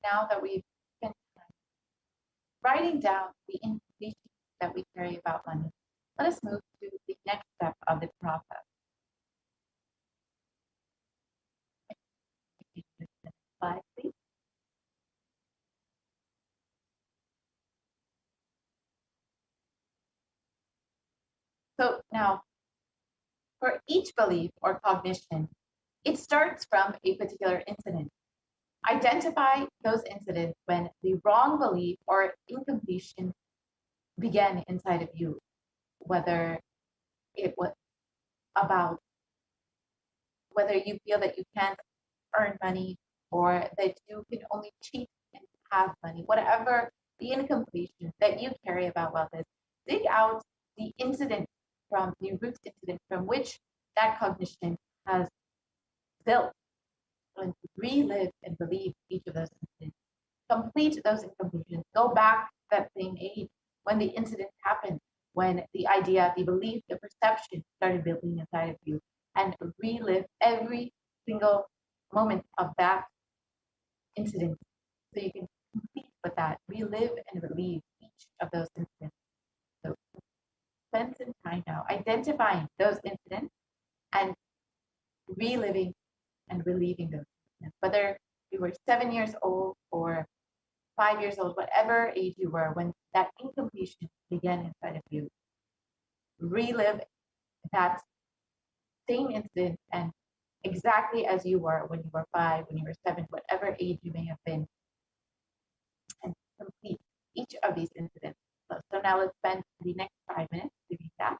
now that we've spent time writing down the information that we carry about money, let us move to the next step of the process. Slide, please. So now, for each belief or cognition, it starts from a particular incident. Identify those incidents when the wrong belief or incompletion began inside of you, whether it was about whether you feel that you can't earn money or that you can only cheat and have money, whatever the incompletion that you carry about wealth is, dig out the incident from the root incident from which that cognition has built and relive and believe each of those incidents. Complete those incompletions. Go back to that same age when the incident happened, when the idea, the belief, the perception started building inside of you, and relive every single moment of that incident so you can complete with that, relive and relieve each of those incidents. So spend some time now identifying those incidents and reliving and relieving those incidents. Whether you were 7 years old or 5 years old, whatever age you were when that incompletion began inside of you, relive that same incident and exactly as you were when you were 5, when you were 7, whatever age you may have been, and complete each of these incidents. So now let's spend the next 5 minutes doing that.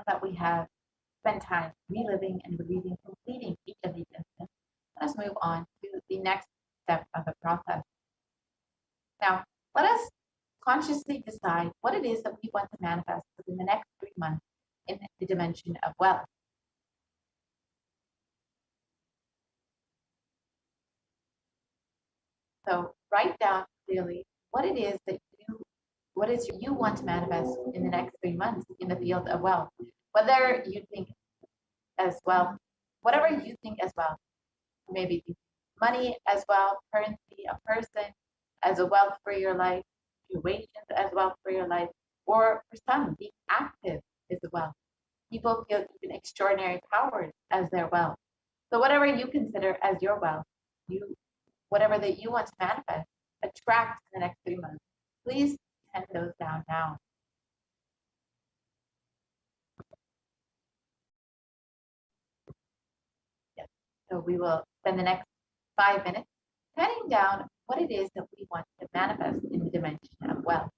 that we have spent time reliving and reliving, completing each of these instants, let us move on to the next step of the process. Now, let us consciously decide what it is that we want to manifest within the next 3 months in the dimension of wealth. So write down clearly what it is that you want to manifest in the next 3 months in the field of wealth. Whether you think as well, whatever you think as well, maybe money as well, currency, a person as a wealth for your life, situations as wealth for your life, or for some, being active is a wealth. People feel even extraordinary powers as their wealth. So whatever you consider as your wealth, whatever that you want to manifest, attract in the next 3 months. Please pen those down now. Yes. So we will spend the next 5 minutes penning down what it is that we want to manifest in the dimension of wealth.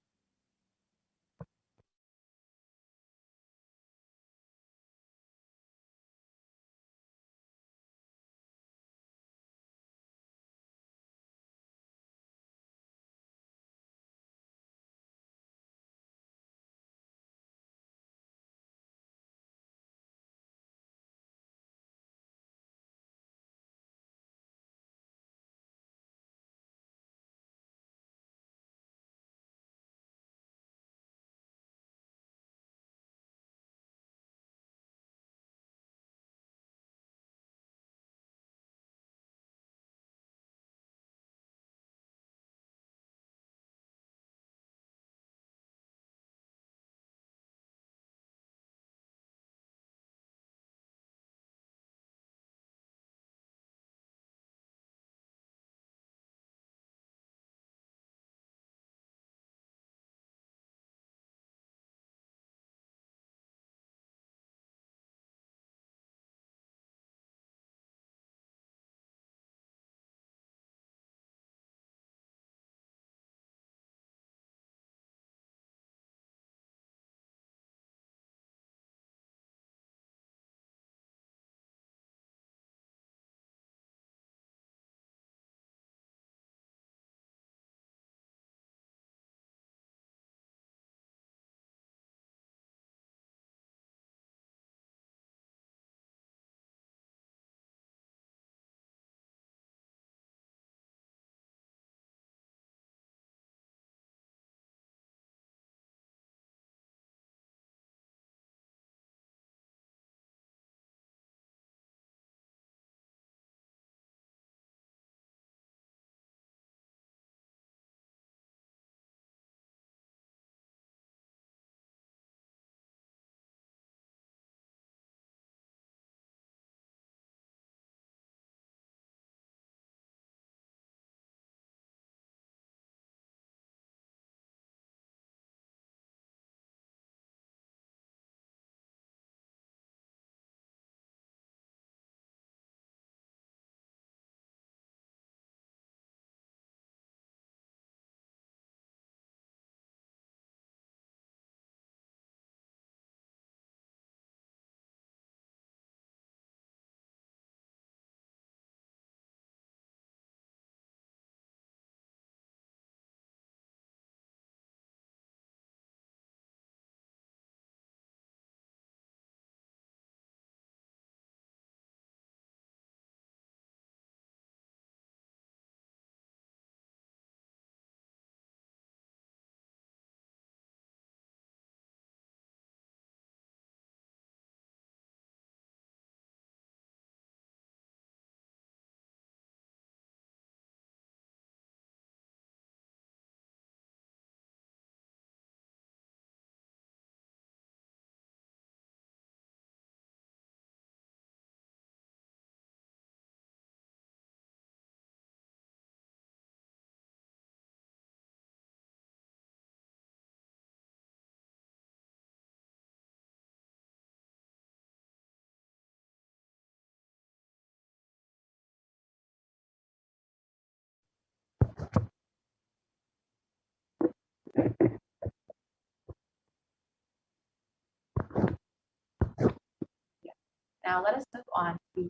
Now let us move on to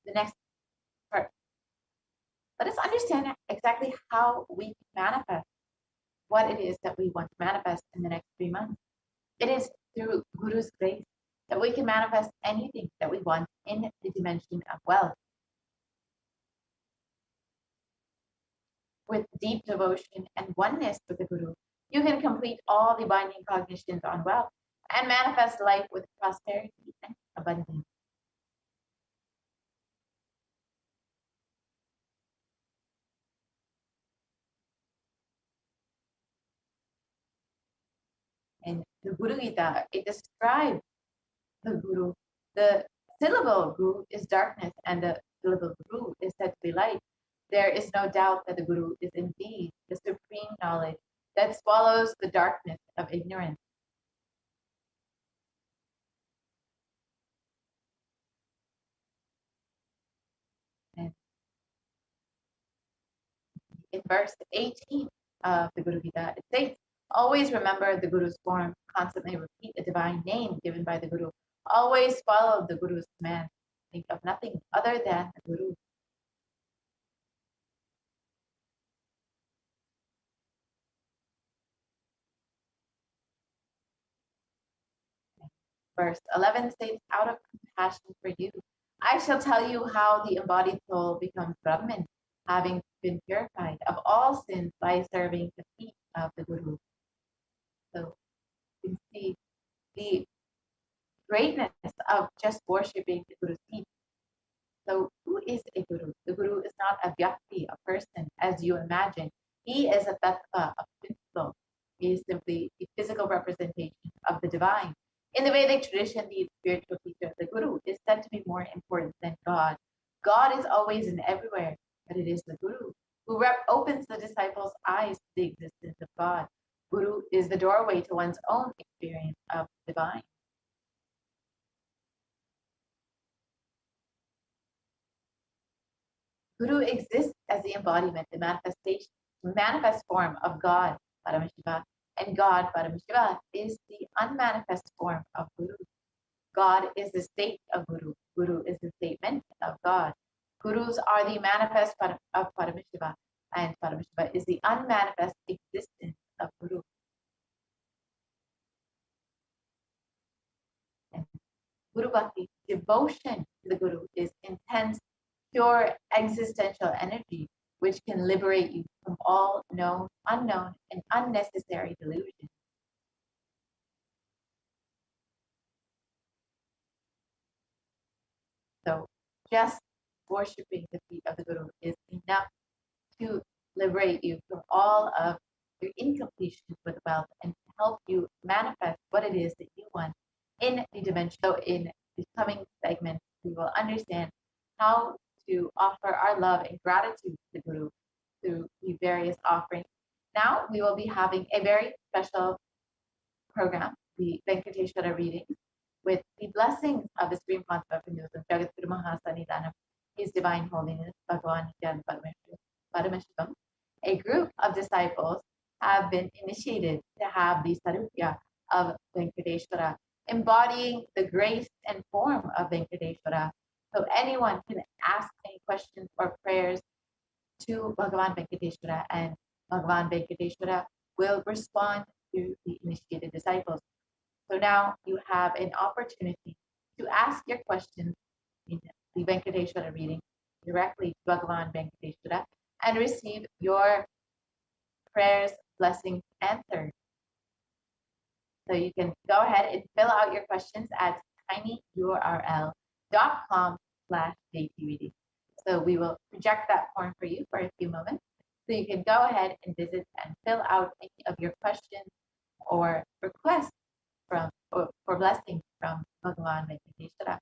the next part. Let us understand exactly how we can manifest what it is that we want to manifest in the next 3 months. It is through Guru's grace that we can manifest anything that we want in the dimension of wealth. With deep devotion and oneness with the Guru, you can complete all the binding cognitions on wealth and manifest life with prosperity and abundance. In the Guru Gita, it describes the Guru. The syllable Guru is darkness, and the syllable Guru is said to be light. There is no doubt that the Guru is indeed the supreme knowledge that swallows the darkness of ignorance. And in verse 18 of the Guru Gita, it states, always remember the Guru's form, constantly repeat the divine name given by the Guru, always follow the Guru's command, think of nothing other than the Guru. Verse 11 states, out of compassion for you, I shall tell you how the embodied soul becomes Brahman, having been purified of all sins by serving the feet of the Guru. So you can see the greatness of just worshipping the Guru's feet. So who is a Guru? The Guru is not a vyakti, a person, as you imagine. He is a tattva, a principle. He is simply the physical representation of the divine. In the Vedic tradition, the spiritual teacher, the Guru, is said to be more important than God. God is always and everywhere, but it is the Guru who opens the disciples' eyes to the existence of God. Guru is the doorway to one's own experience of the divine. Guru exists as the embodiment, the manifestation, manifest form of God, Paramashiva, and God, Paramashiva, is the unmanifest form of Guru. God is the state of Guru. Guru is the statement of God. Gurus are the manifest of Paramashiva, and Paramashiva is the unmanifest existence of Guru. And Guru Bhakti, devotion to the Guru, is intense, pure existential energy which can liberate you from all known, unknown, and unnecessary delusion. So just worshiping the feet of the Guru is enough to liberate you from all of your incompletion with wealth and help you manifest what it is that you want in the dimension. So in the coming segments, we will understand how to offer our love and gratitude to the Guru through the various offerings. Now we will be having a very special program, the Venkateshwara readings, with the blessings of the Supreme Concept of Hinduism, Jagadguru Mahasannidhanam, His Divine Holiness, Bhagavan Nithyananda Paramashivam. A group of disciples have been initiated to have the Sarupya of Venkateshwara, embodying the grace and form of Venkateshwara. So anyone can ask any questions or prayers to Bhagavan Venkateshwara, and Bhagavan Venkateshwara will respond to the initiated disciples. So now you have an opportunity to ask your questions in the Venkateshwara reading directly to Bhagavan Venkateshwara and receive your prayers, blessings answered. So you can go ahead and fill out your questions at tinyurl.com/reading. So we will project that form for you for a few moments. So you can go ahead and visit and fill out any of your questions or requests for blessings from Bhagavan Venkateshwara.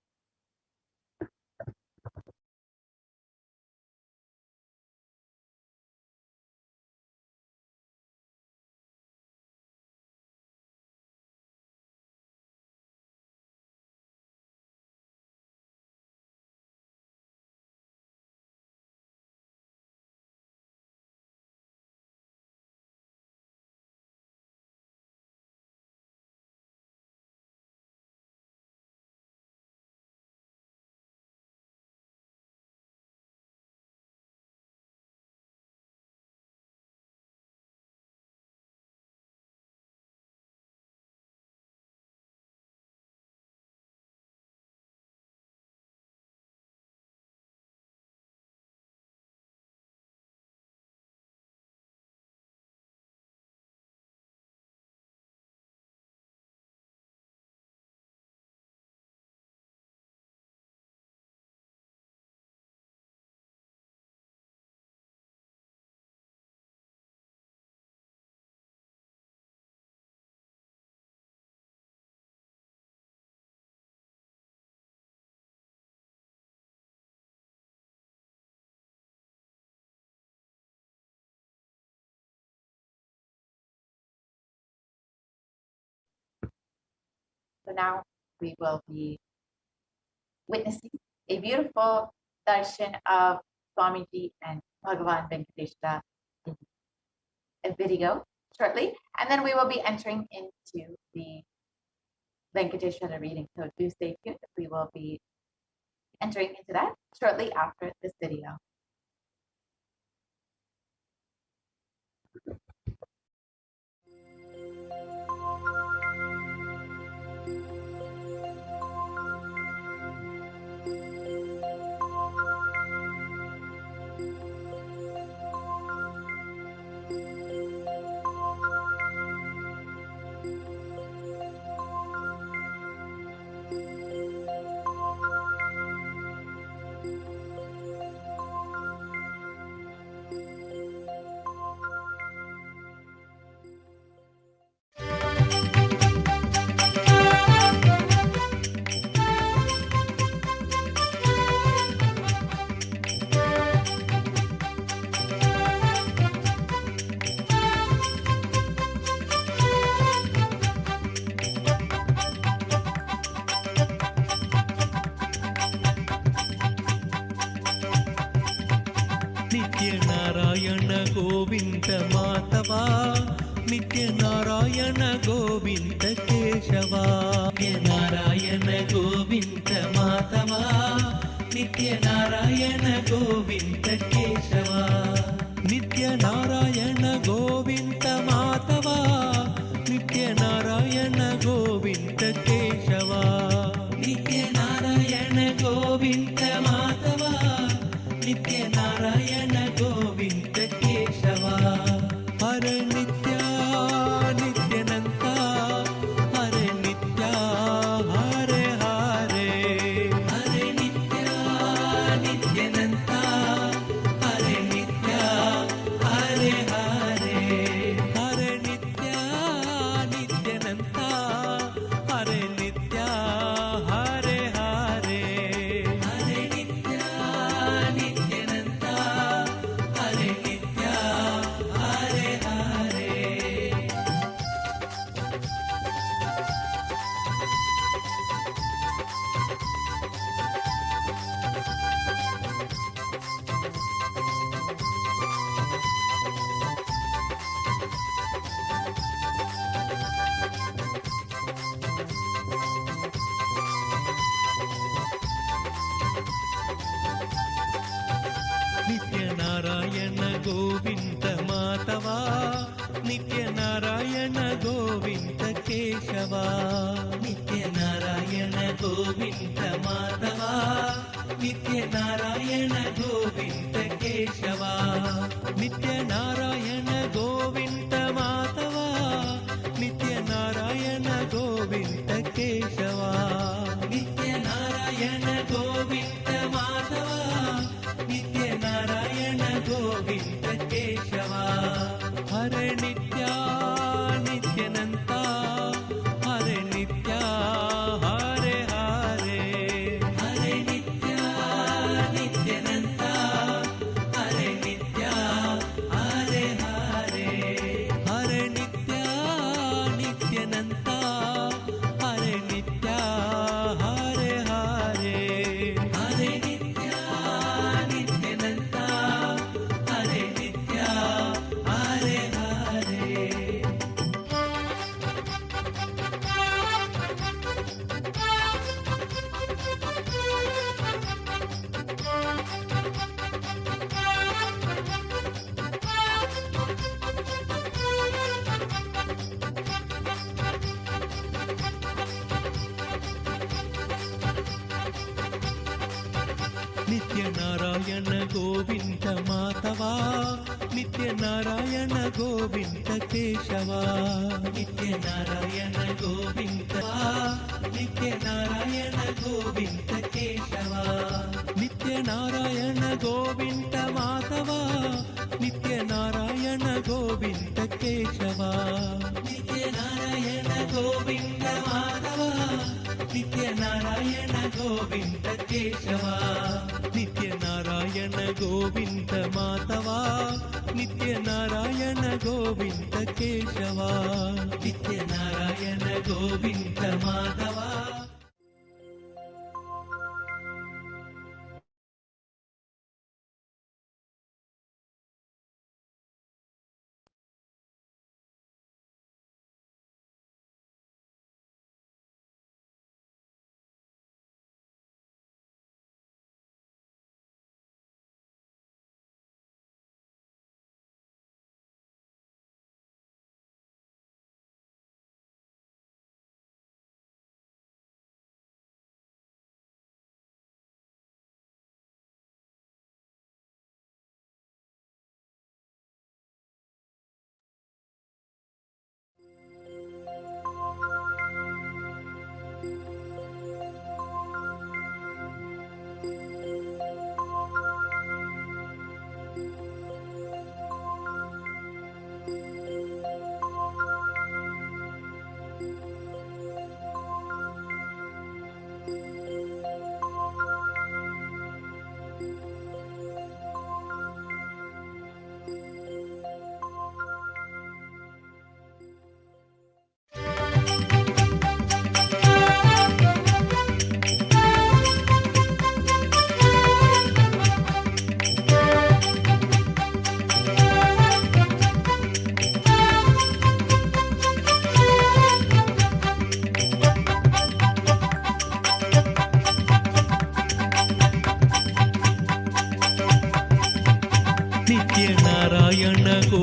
So now we will be witnessing a beautiful darshan of Swamiji and Bhagavan Venkateshwara in a video shortly, and then we will be entering into the Venkateshwara reading. So do stay tuned. We will be entering into that shortly after this video. Govind Madhava नित्य नारायण गोविंद केशवा नित्य नारायण गोविंद माधवा नित्य नारायण गोविंद केशवा नित्य नारायण गोविंद माधवा नित्य नारायण गोविंद केशवा नित्य नारायण गोविंद माधवा नित्य नारायण गोविंद केशवा हर नित्य नित्यानंता हर नित्य हरे हरे हर नित्य नित्यानंता हर नित्य हरे हरे हर नित्य नित्यानंता हर नित्य हरे हरे हर नित्य नित्यानंता हरे नित्य हरे हरे नित्य नारायण गोविंद माधवा नित्य नारायण गोविंद केशवा नित्य नारायण गोविंद माधवा नित्य नारायण गोविंद केशवा नित्य नारायण गोविंद माधवा नित्य नारायण गोविंद केशवा नित्य नारायण गोविंद माधवा नित्य नारायण गोविंद केशवा हर नित्य नित्यानंता हर नित्य हरे हरे हर नित्य नित्यानंता हर नित्य हरे हरे हर नित्य नित्यानंता हर नित्य हरे हरे हर नित्य नित्यानंता हरे नित्य हरे हरे नित्य नारायण गोविंद माधवा नित्य नारायण गोविंद केशवा नित्य नारायण गोविंद नित्य नारायण गोविंद केशवा नित्य नारायण गोविंद माधवा नित्य नारायण गोविंद केशवा नित्य नारायण गोविंद माधवा नित्य नारायण गोविंद केशवा नित्य नारायण गोविंद माधवा नित्य नारायण गोविंद केशवा नित्य नारायण गोविंद माधवा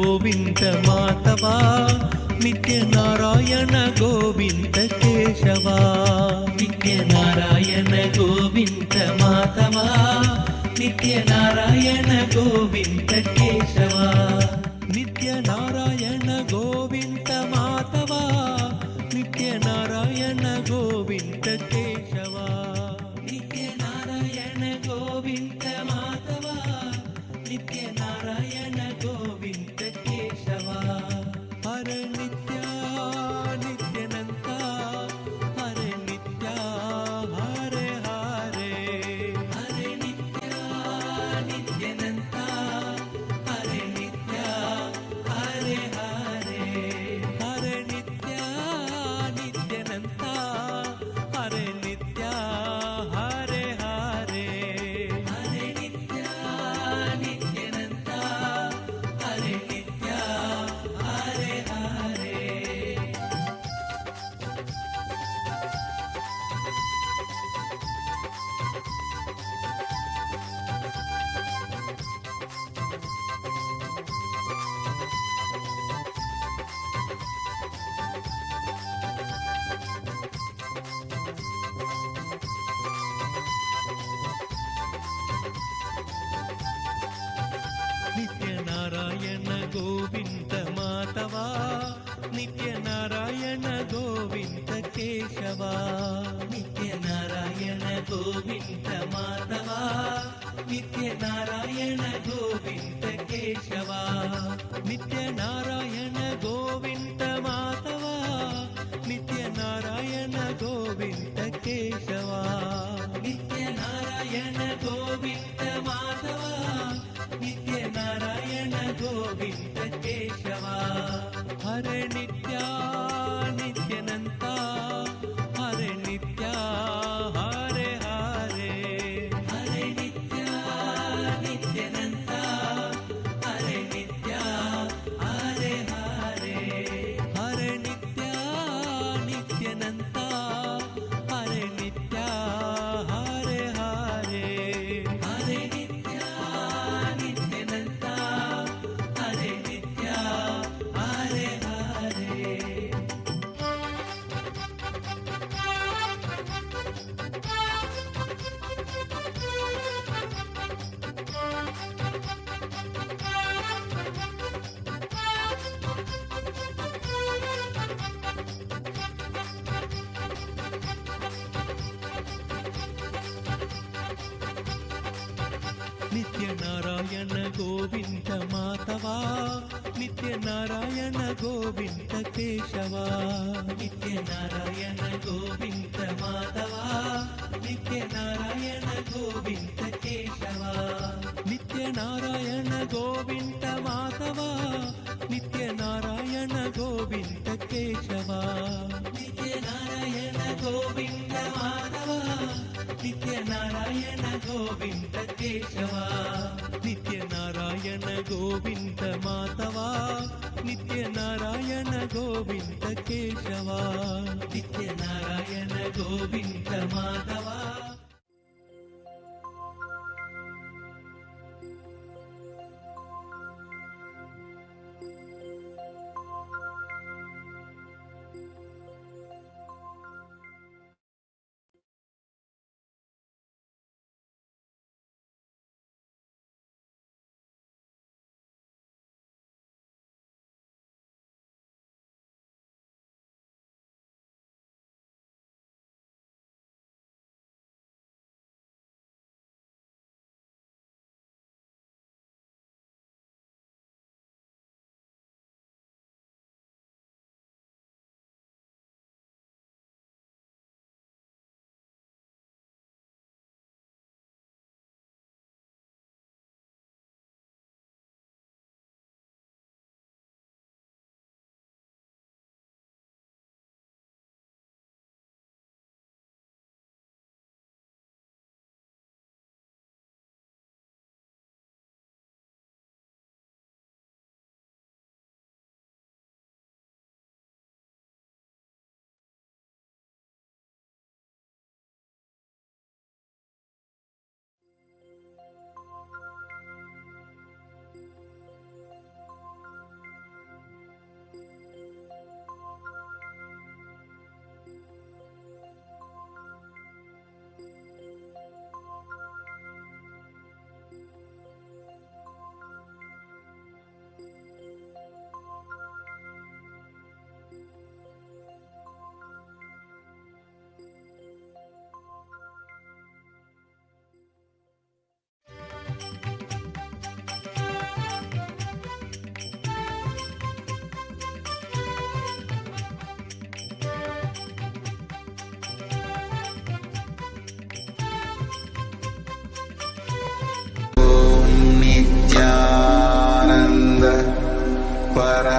ಗೋವಿಂದ ಮಾಧವ ನಿತ್ಯ ನಾರಾಯಣ ಗೋವಿಂದ ಕೇಶವ. ನಿತ್ಯ ನಾರಾಯಣ ಗೋವಿಂದ ಮಾಧವ ನಿತ್ಯ ನಾರಾಯಣ ಗೋವಿಂದ ಕೇಶವ. ನಿತ್ಯ ನಾರಾಯಣ ಗೋವಿಂದ ಮಾಧವ ನಿತ್ಯ ನಾರಾಯಣ ಗೋವಿಂದ ಕೇಶವ. ನಿತ್ಯ ನಾರಾಯಣ ಗೋವಿಂದ ಮಾಧವ ನಿತ್ಯ ನಾರಾಯಣ ಗೋವಿಂದ ಕೇಶವ. ಹರ ನಿತ್ಯ ನಿತ್ಯನಂತ ಹರೆ ನಿತ್ಯ ಹರೆ ಹರೆ. ಹರೆ ನಿತ್ಯ ನಿತ್ಯನಂತ ಹರೆ ನಿತ್ಯ ಹರೆ ಹರೆ. ಹರೆ ನಿತ್ಯ ನಿತ್ಯನಂತ ಹರೆ ನಿತ್ಯ ಹರೆ ಹರೆ. ಹರೆ ನಿತ್ಯ ನಿತ್ಯನಂತ ಹರೆ ನಿತ್ಯ ಹರೆ ಹರೆ. ನಿತ್ಯ ನಾರಾಯಣ ಗೋವಿಂದ ಮಾಧವ ನಿತ್ಯ ನಾರಾಯಣ ಗೋವಿಂದ ಕೇಶವ. ನಿತ್ಯ ನಾರಾಯಣ ಗೋವಿಂದ ಮಾಧವ ನಿತ್ಯ ನಾರಾಯಣ ಗೋವಿಂದ ಕೇಶವ. ನಿತ್ಯ ನಾರಾಯಣ ಗೋವಿಂದ ಮಾಧವ ನಿತ್ಯ ನಾರಾಯಣ ಗೋವಿಂದ ಕೇಶವ. ನಿತ್ಯ ನಾರಾಯಣ ಗೋವಿಂದ ಮಾಧವ ನಿತ್ಯ ನಾರಾಯಣ ಗೋವಿಂದ ಕೇಶವ. ಹರೆ ನಿತ್ಯ ನಿತ್ಯನಂತ ಹರೆ ನಿತ್ಯ ಹರೆ ಹರೆ. ಹರೆ ನಿತ್ಯ ನಿತ್ಯನಂತ ಹರೆ ನಿತ್ಯ ಹರೆ ಹರೆ. ಹರೆ ನಿತ್ಯ ನಿತ್ಯನಂತ ಹರೆ ನಿತ್ಯ ಹರೆ ಹರೆ. ಹರೆ ನಿತ್ಯ ನಿತ್ಯನಂತ ಹರೆ ನಿತ್ಯ ಹರೆ ಹರೆ. ನಿತ್ಯ ನಾರಾಯಣ ಗೋವಿಂದ ಮಾಧವ ನಿತ್ಯ ನಾರಾಯಣ ಗೋವಿಂದ ಕೇಶವ. ನಿತ್ಯ ನಾರಾಯಣ ಗೋವಿಂದ ಮಾಧವ ನಿತ್ಯ ನಾರಾಯಣ ಗೋವಿಂದ ಕೇಶವ. ನಿತ್ಯ ನಾರಾಯಣ ಗೋವಿಂದ ಮಾಧವ ನಿತ್ಯ ನಾರಾಯಣ ಗೋವಿಂದ ಕೇಶವ. ನಿತ್ಯ ನಾರಾಯಣ ಗೋವಿಂದ ಮಾಧವ ನಿತ್ಯ ನಾರಾಯಣ ಗೋವಿಂದ ಕೇಶವ. ನಿತ್ಯ ನಾರಾಯಣ ಗೋವಿಂದ ಮಾಧವ ನಿತ್ಯ ನಾರಾಯಣ ಗೋವಿಂದ ಕೇಶವ. ನಿತ್ಯ ನಾರಾಯಣ ಗೋವಿಂದ ಮಾಧವ.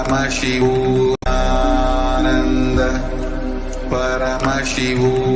Paramashivoham Paramashivoham